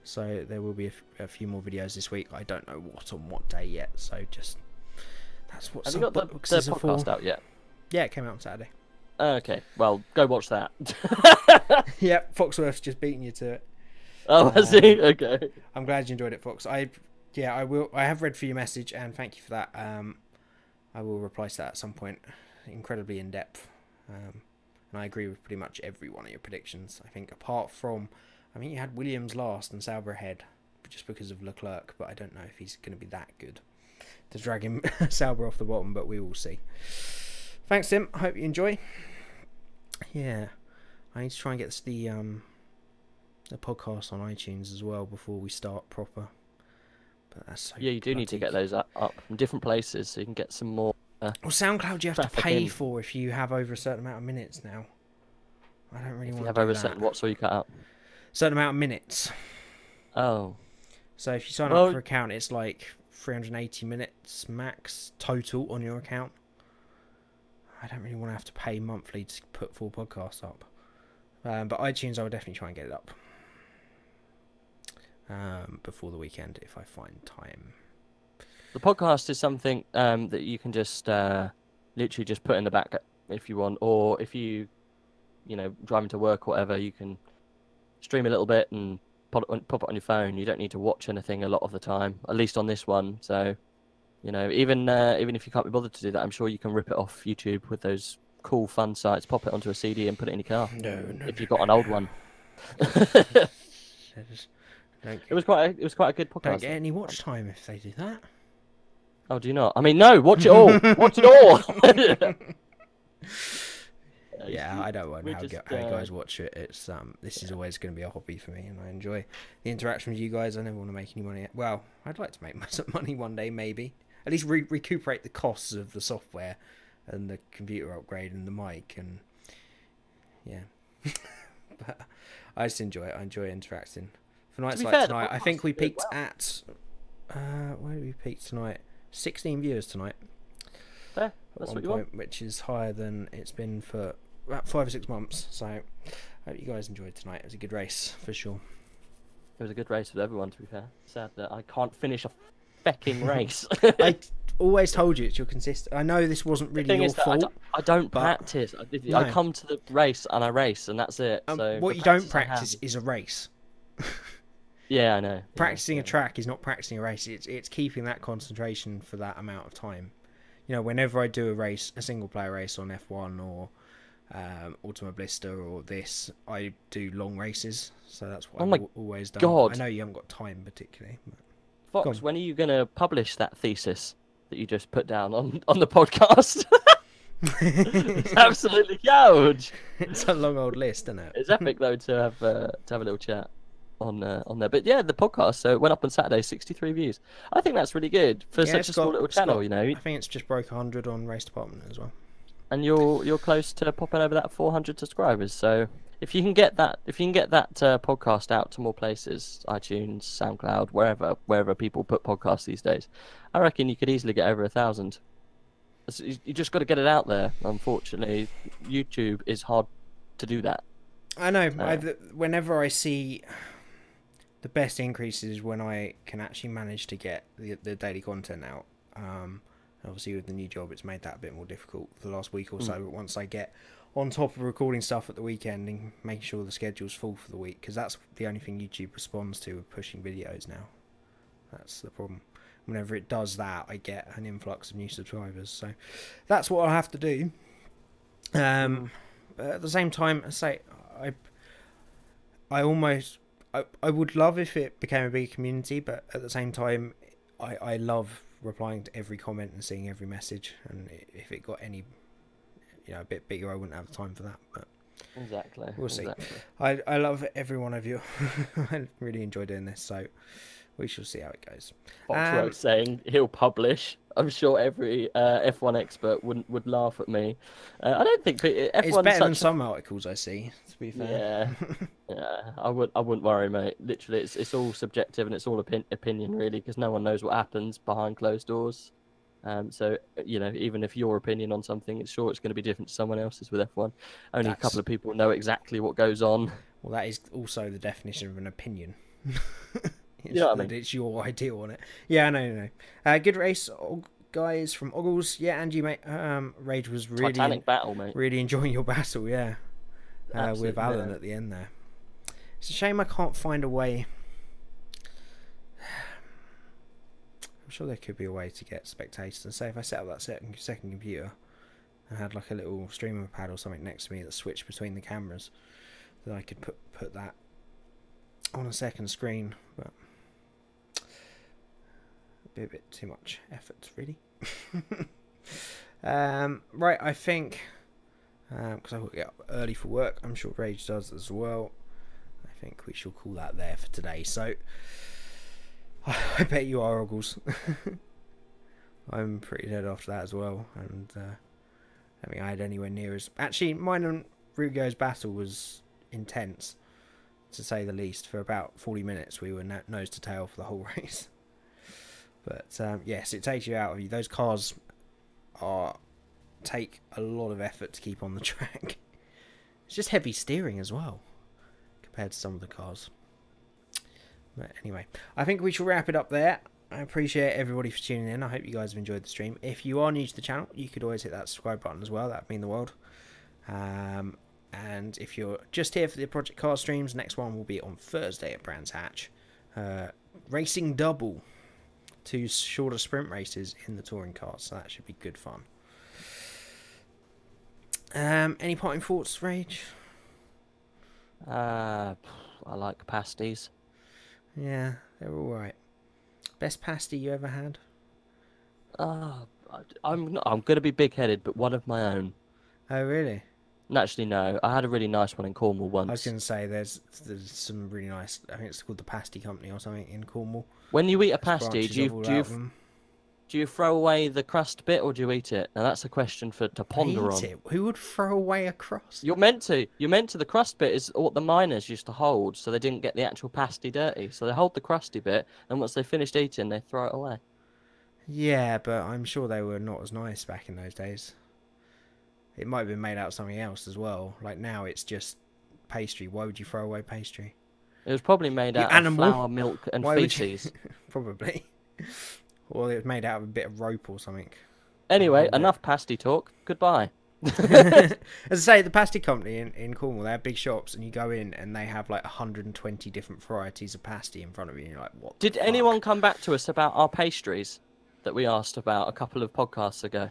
So there will be a few more videos this week. I don't know what day yet. So just that's what. Have you got the podcast out yet? Yeah, it came out on Saturday. Okay, well, go watch that. Yeah, Foxworth's just beating you to it. Oh, I see. Okay. I'm glad you enjoyed it, Fox. I will. I have read for your message, and thank you for that. I will reply to that at some point. Incredibly in depth. And I agree with pretty much every one of your predictions. I think apart from, I mean, you had Williams last and Sauber ahead, just because of Leclerc, but I don't know if he's going to be that good to drag him Sauber off the bottom, but we will see. Thanks, Tim. I hope you enjoy. Yeah, I need to try and get the podcast on iTunes as well before we start proper. But that's so yeah, you do need to get those up in different places so you can get some more. Well, SoundCloud you have to pay for if you have over a certain amount of minutes now. I don't really want to have over a certain what, so you cut out? Certain amount of minutes. Oh. So if you sign up for an account, it's like 380 minutes max total on your account. I don't really want to have to pay monthly to put full podcasts up. But iTunes, I would definitely try and get it up before the weekend if I find time. The podcast is something that you can just literally just put in the back if you want, or if you know, driving to work or whatever, you can stream a little bit and pop it on your phone. You don't need to watch anything a lot of the time, at least on this one. So, you know, even if you can't be bothered to do that, I'm sure you can rip it off YouTube with those cool fun sites, pop it onto a CD and put it in your car. No, if you've got an old one. It was quite a good podcast. Don't get any watch time if they do that. Oh, do you not? I mean, no. Watch it all. Watch it all. Yeah, I don't know how you guys watch it. It's this is always going to be a hobby for me, and I enjoy the interaction with you guys. I never want to make any money. Well, I'd like to make some money one day, maybe. At least recuperate the costs of the software and the computer upgrade and the mic, and yeah. But I just enjoy it. I enjoy interacting. For nights like tonight, I think we peaked at where did we peak tonight? 16 viewers tonight. Fair. That's what you want. Which is higher than it's been for about 5 or 6 months. So I hope you guys enjoyed tonight. It was a good race for sure. It was a good race with everyone, to be fair. Sad that I can't finish a fecking race. I always told you it's your consistent. I know this wasn't really your fault. I don't practice. I come to the race and I race, and that's it. So what you don't practice is a race. Yeah, I know. Practicing yeah. a track is not practicing a race. It's keeping that concentration for that amount of time. You know, whenever I do a race, a single player race on F1 or Ultima Blister or this, I do long races. So that's what I've always done. God. I know you haven't got time particularly. But... Fox, when are you going to publish that thesis that you just put down on the podcast? It's absolutely huge. It's a long old list, isn't it? It's epic though to have a little chat on there. But yeah, the podcast. So it went up on Saturday, 63 views. I think that's really good for such a small little channel. You know, I think it's just broke 100 on Race Department as well. And you're close to popping over that 400 subscribers. So if you can get that podcast out to more places, iTunes, SoundCloud, wherever people put podcasts these days, I reckon you could easily get over 1,000. You just got to get it out there. Unfortunately, YouTube is hard to do that. I know. Whenever I see the best increases when I can actually manage to get the daily content out. Obviously, with the new job, it's made that a bit more difficult for the last week or so. But once I get on top of recording stuff at the weekend and making sure the schedule's full for the week, because that's the only thing YouTube responds to with pushing videos now. That's the problem. Whenever it does that, I get an influx of new subscribers. So that's what I'll have to do. But at the same time, I say I would love if it became a big community, but at the same time, I love replying to every comment and seeing every message. And if it got any, a bit bigger, I wouldn't have time for that. But exactly, we'll see. Exactly. I love every one of you. I really enjoy doing this, so we shall see how it goes. Fox wrote saying he'll publish. I'm sure every F1 expert would laugh at me. I don't think F1 it's better than some articles I see. To be fair, yeah. I wouldn't worry, mate. Literally, it's all subjective and it's all opinion, really, because no one knows what happens behind closed doors. So even if your opinion on something, it's going to be different to someone else's with F1. Only a couple of people know exactly what goes on. Well, that is also the definition of an opinion. You know what I mean? It's your idea on it. Yeah, I know. Good race, guys from Oggles. Yeah, and you, mate. Rage was really Titanic battle, mate. Really enjoying your battle. Yeah, with Alan at the end there. It's a shame I can't find a way. I'm sure there could be a way to get spectators. And say if I set up that second computer and had like a little streamer pad or something next to me that switched between the cameras, then I could put that on a second screen, but it'd be a bit too much effort, really. Right, I think because I will get up early for work, I'm sure Rage does as well. I think we shall call that there for today. So I bet you are, Oggles. I'm pretty dead after that as well, and I mean I had anywhere near as actually mine and Rugo's battle was intense, to say the least. For about 40 minutes we were nose to tail for the whole race. But yes, it takes you out of you. Those cars take a lot of effort to keep on the track. It's just heavy steering as well compared to some of the cars. But anyway, I think we shall wrap it up there. I appreciate everybody for tuning in. I hope you guys have enjoyed the stream. If you are new to the channel, you could always hit that subscribe button as well. That would mean the world. And if you're just here for the Project Car streams, next one will be on Thursday at Brands Hatch. Racing double. 2 shorter sprint races in the touring cars, so that should be good fun. Any parting thoughts, Rage? I like pasties. Yeah, they're alright. Best pasty you ever had? I'm going to be big-headed, but one of my own. Oh, really? Actually, no. I had a really nice one in Cornwall once. I was going to say, there's some really nice, I think it's called the Pasty Company or something in Cornwall. When you eat a pasty, do you throw away the crust bit or do you eat it? Now that's a question to ponder on. Who would throw away a crust? You're meant to. The crust bit is what the miners used to hold, so they didn't get the actual pasty dirty. So they hold the crusty bit, and once they finished eating, they throw it away. Yeah, but I'm sure they were not as nice back in those days. It might have been made out of something else as well. Like now, it's just pastry. Why would you throw away pastry? It was probably made out of flour, milk, and feces. Probably. Or it was made out of a bit of rope or something. Anyway, enough pasty talk. Goodbye. As I say, the pasty company in Cornwall, they have big shops, and you go in and they have like 120 different varieties of pasty in front of you, and you're like, what Did the fuck? anyone come back to us about our pastries that we asked about a couple of podcasts ago?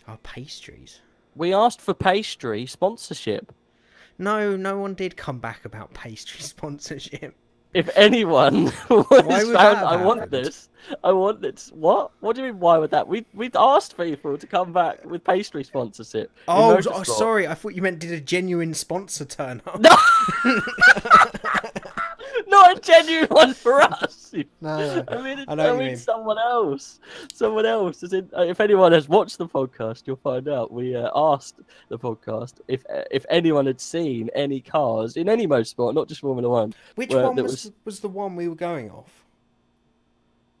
Our pastries? We asked for pastry sponsorship. No, no one did come back about pastry sponsorship. If anyone Why was would found, that have I want happened? this. I want this. What? What do you mean? Why would that? We'd asked people to come back with pastry sponsorship. in Oh, motorsport. sorry. I thought you meant did a genuine sponsor turn up. No, not a genuine one for us. No, I mean, I know what you mean. someone else. Someone else. As in, if anyone has watched the podcast, you'll find out. We asked the podcast if anyone had seen any cars in any motorsport, not just Formula One. Which where one there was the one we were going off?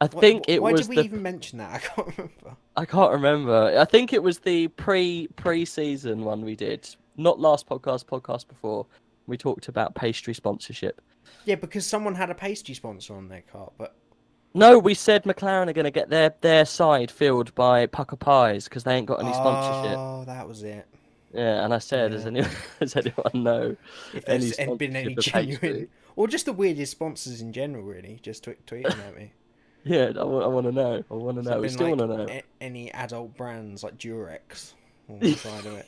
I think it Why was did we the. even mention that? I can't remember. I can't remember. I think it was the pre-season one we did. Not last podcast before. We talked about pastry sponsorship. Yeah, because someone had a pastry sponsor on their car, but No, we said McLaren are going to get their side filled by Pucker Pies because they ain't got any sponsorship. Oh, that was it. Yeah, and I said, Yeah. does anyone know If any there's been any sponsorship of genuine, pastry? or just the weirdest sponsors in general, really, just tweeting at me. Yeah, I want to know. I want to Has there know. We been, still like, want to know. any adult brands like Durex on the side of it.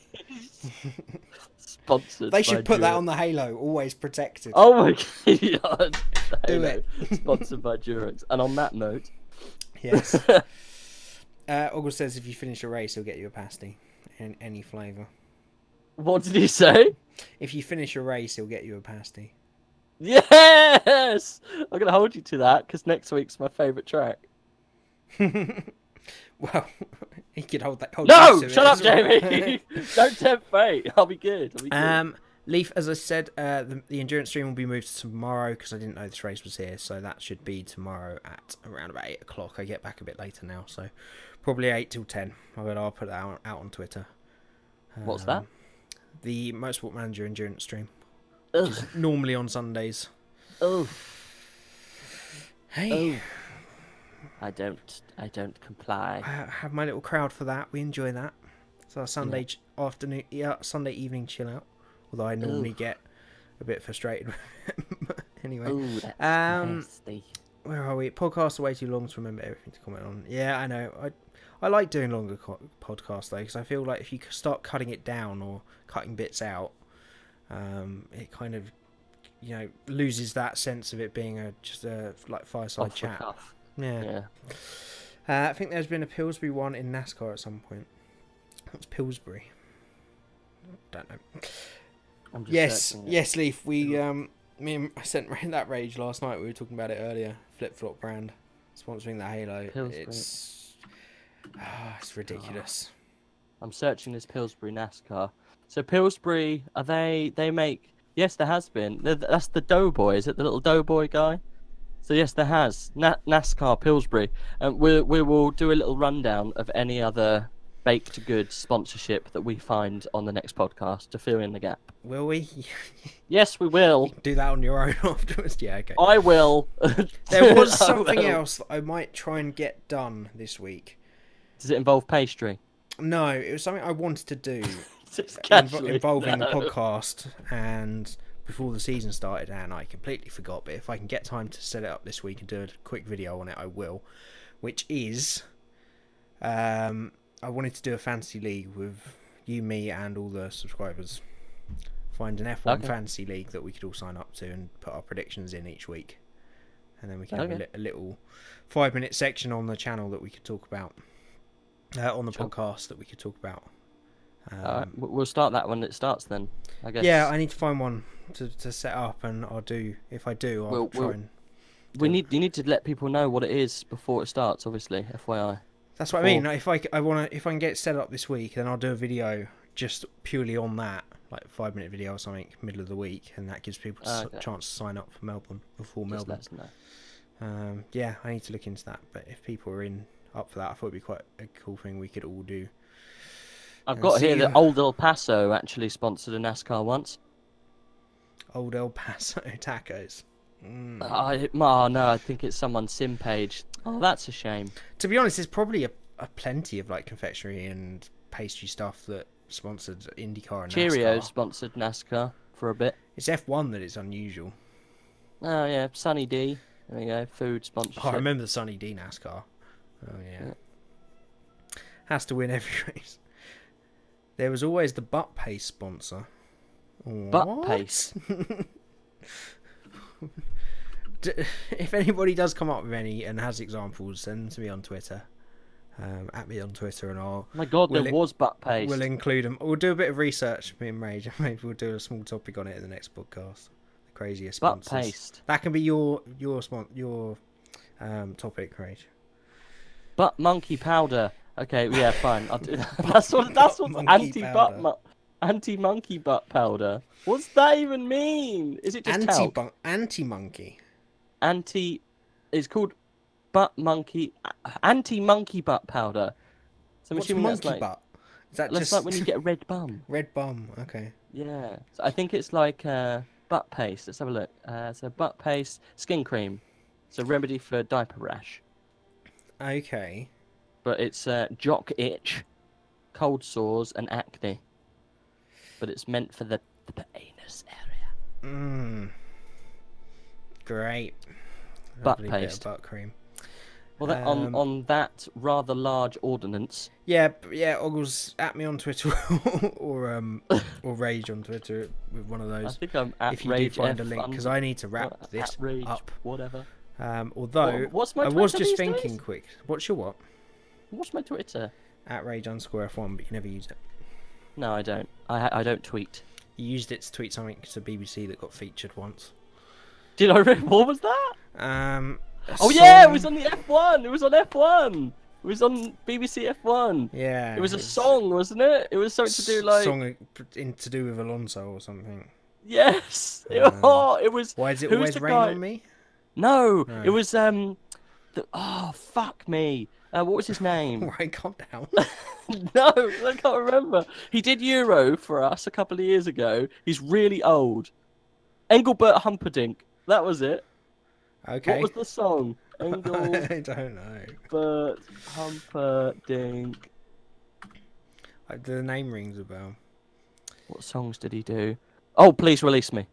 Sponsored. They by should put that Durex. on the Halo, always protected. Oh my god! Do Halo, it. Sponsored by Durex. And on that note, Yes. August says if you finish a race, he'll get you a pasty in any flavour. what did he say? If you finish a race, he'll get you a pasty. Yes! I'm gonna hold you to that because next week's my favourite track. Well, he could hold that. Hold No! you to it Shut up, as well. Jamie! Don't tempt fate. I'll be good. I'll be good. Leaf, as I said, the endurance stream will be moved to tomorrow because I didn't know this race was here, so that should be tomorrow at around about 8 o'clock. I get back a bit later now, so probably 8 till 10. I'll put that out on Twitter. What's that? The Motorsport Manager endurance stream. Ugh. Normally on Sundays. Oh. Hey, Oh. I don't comply. I have my little crowd for that. We enjoy that. It's our Sunday afternoon, Sunday evening chill out. Although I normally get a bit frustrated with it. Anyway, Oh, that's nasty. where are we? Podcasts are way too long to remember everything to comment on. Yeah, I know. I like doing longer podcasts though, because I feel like if you start cutting it down or cutting bits out, it kind of, loses that sense of it being just a like fireside Off the chat. cuff. Yeah. Yeah. I think there's been a Pillsbury one in NASCAR at some point. What's Pillsbury? Don't know. I'm just Yes, searching it. yes, Leaf. I sent that rage last night. We were talking about it earlier. Flip Flop brand sponsoring the Halo. Pillsbury. It's ridiculous. I'm searching this Pillsbury NASCAR. So Pillsbury, are they make? Yes, there has been. That's the Doughboy. Is it the little Doughboy guy? So yes, there has NASCAR Pillsbury, and we will do a little rundown of any other baked goods sponsorship that we find on the next podcast to fill in the gap. Will we? Yes, we will. Do that on your own afterwards. Yeah, okay. I will. There was I something will. else that I might try and get done this week. Does it involve pastry? No, it was something I wanted to do. Just casually, Involving the no. podcast and before the season started, and I completely forgot, but if I can get time to set it up this week and do a quick video on it, I will. Which is I wanted to do a fantasy league with you, me, and all the subscribers. Find an F1 fantasy league that we could all sign up to and put our predictions in each week, and then we can have a little 5-minute section on the channel that we could talk about on the podcast that we could talk about. Alright, we'll start that when it starts then, I guess. Yeah, I need to find one to set up, and I'll do. If I do, I'll try and. You need to let people know what it is before it starts. Obviously, FYI. That's what I mean. If I can get it set up this week, then I'll do a video just purely on that, like a 5-minute video or something, middle of the week, and that gives people a chance to sign up for Melbourne before Melbourne. Let us know. Yeah, I need to look into that. But if people are up for that, I thought it'd be quite a cool thing we could all do. I've got here that Old El Paso actually sponsored a NASCAR once. Old El Paso tacos. No, I think it's someone's sim page. Oh, that's a shame. To be honest, there's probably a plenty of like confectionery and pastry stuff that sponsored IndyCar and Cheerios NASCAR. sponsored NASCAR for a bit. It's F1 that it's unusual. Oh yeah, Sunny D. There you go, food sponsorship. Oh, I remember the Sunny D NASCAR. Oh yeah. Has to win every race. There was always the butt paste sponsor. Butt What? paste. If anybody does come up with any and has examples, send them to me on Twitter. At me on Twitter, and I'll. My God, there was butt paste. We'll include them. We'll do a bit of research, me and Rage. Maybe we'll do a small topic on it in the next podcast. The craziest butt sponsors. paste. That can be your topic, Rage. Butt monkey powder. Okay, yeah, fine. I'll do that. That's what anti monkey butt powder. What's that even mean? Is it just talc? Anti-monkey. It's called butt monkey. Anti-monkey butt powder. So I'm What's assuming monkey that's like, butt? Is that that's just like when you get a red bum. red bum? Okay. Yeah. So I think it's like butt paste. Let's have a look. So butt paste, skin cream. It's a remedy for diaper rash. Okay. But it's jock itch, cold sores, and acne. But it's meant for the anus area. Great. Butt Lovely bit of paste. butt cream. Well, that, on that rather large ordinance. Yeah, Oggles, at me on Twitter or Rage on Twitter with one of I those. think I'm at If you Rage do find a F link, because I need to wrap at this Rage, up. Whatever. Although What's my I was Twitter just these thinking days? quick. What's your what? What's my Twitter? At Rage_F1, but you never use it. No, I don't. I don't tweet. You used it to tweet something to BBC that got featured once. Did I? What was that? A Oh yeah, it song- was on the F1. It was on F1. It was on BBC F1. Yeah. It was a song, wasn't it? It was something to do like. Song to do with Alonso or something. Yes. It was. Why is it who's always the rain guy? on me? No, No. it was oh fuck me. What was his name? Right, calm down. No, I can't remember. He did Euro for us a couple of years ago. He's really old. Engelbert Humperdinck. That was it. Okay. What was the song? I don't know. Engelbert Humperdinck. The name rings a bell. What songs did he do? Oh, Please Release Me.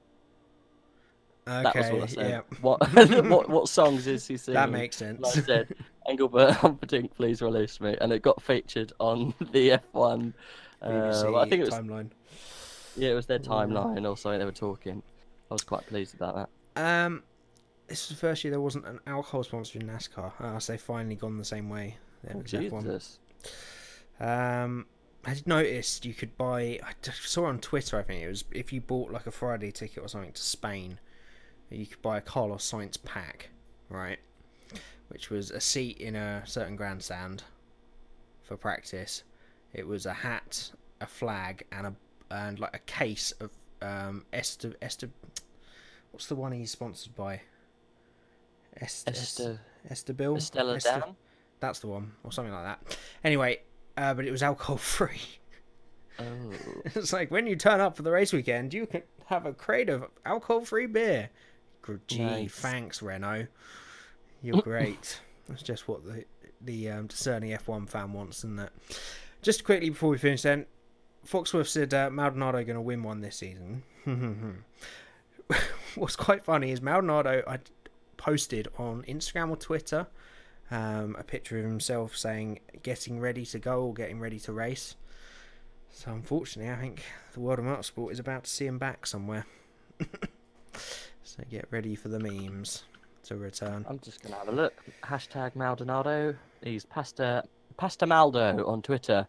Okay. That was what I said. Yeah. What songs is he singing? That makes sense. Like I said, Engelbert Humperdinck, Please Release Me, and it got featured on the F1. BBC I think it was. timeline. Yeah, it was their timeline or something they were talking. I was quite pleased about that. This was the first year there wasn't an alcohol sponsor in NASCAR. So they've finally gone the same way. Oh, with F1. Jesus. I did notice you could buy. I saw on Twitter. I think it was if you bought like a Friday ticket or something to Spain, you could buy a Carlos Sainz pack, right? Which was a seat in a certain grandstand for practice. It was a hat, a flag, and like a case of Esther. What's the one he's sponsored by? Esther Bill. Estella Dan. That's the one, or something like that. Anyway, but it was alcohol free. Oh. It's like when you turn up for the race weekend, you can have a crate of alcohol-free beer. Gee, Nice. thanks, Renault. You're great. That's just what the discerning F1 fan wants, isn't it? Just quickly before we finish, then, Foxworth said Maldonado going to win one this season. What's quite funny is Maldonado I posted on Instagram or Twitter a picture of himself saying getting ready to go or getting ready to race. So unfortunately, I think the world of motorsport is about to see him back somewhere. So get ready for the memes to return. I'm just gonna have a look. Hashtag Maldonado. He's Pasta Maldo on Twitter.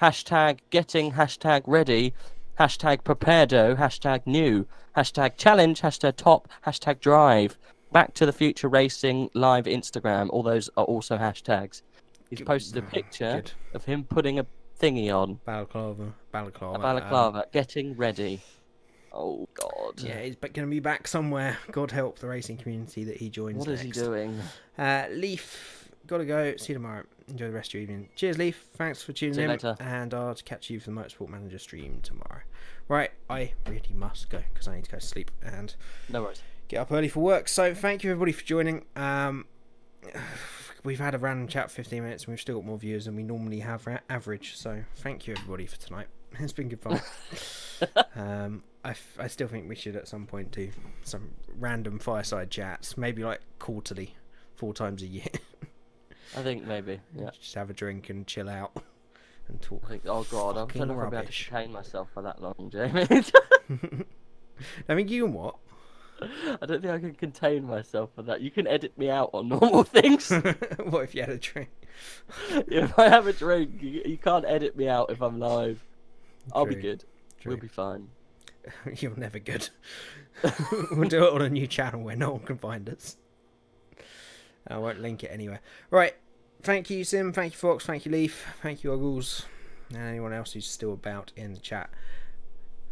Hashtag getting hashtag ready. Hashtag preparado. Hashtag new. Hashtag challenge. Hashtag top. Hashtag drive. Back to the Future Racing live Instagram. All those are also hashtags. He's posted a picture Good. of him putting a thingy on. Balaclava. A balaclava. Getting ready. Oh, God. Yeah, he's going to be back somewhere. God help the racing community that he joins What is he next. doing? Leaf, gotta go. See you tomorrow. Enjoy the rest of your evening. Cheers, Leaf. Thanks for tuning See you in. later. And I'll catch you for the Motorsport Manager stream tomorrow. Right, I really must go because I need to go to sleep and No worries. get up early for work. So thank you everybody for joining. We've had a random chat for 15 minutes and we've still got more viewers than we normally have average. So thank you everybody for tonight. It's been good fun. I still think we should at some point do some random fireside chats, maybe like quarterly, 4 times a year. I think maybe, yeah. Just have a drink and chill out and talk. I think, oh god, I'm fucking trying to be able to rubbish. contain myself for that long, Jamie. I mean, you and what? I don't think I can contain myself for that. You can edit me out on normal things. What if you had a drink? If I have a drink, you can't edit me out if I'm live. I'll be True, good. true. We'll be fine. You're never good. We'll do it on a new channel where no one can find us. I won't link it anywhere. Right. Thank you, Sim. Thank you, Fox. Thank you, Leaf. Thank you, Oggles. And anyone else who's still about in the chat.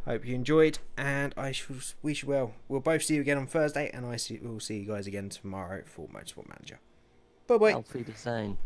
Hope you enjoyed, and we'll both see you again on Thursday, and we'll see you guys again tomorrow for Motorsport Manager. Bye bye. Auf Wiedersehen.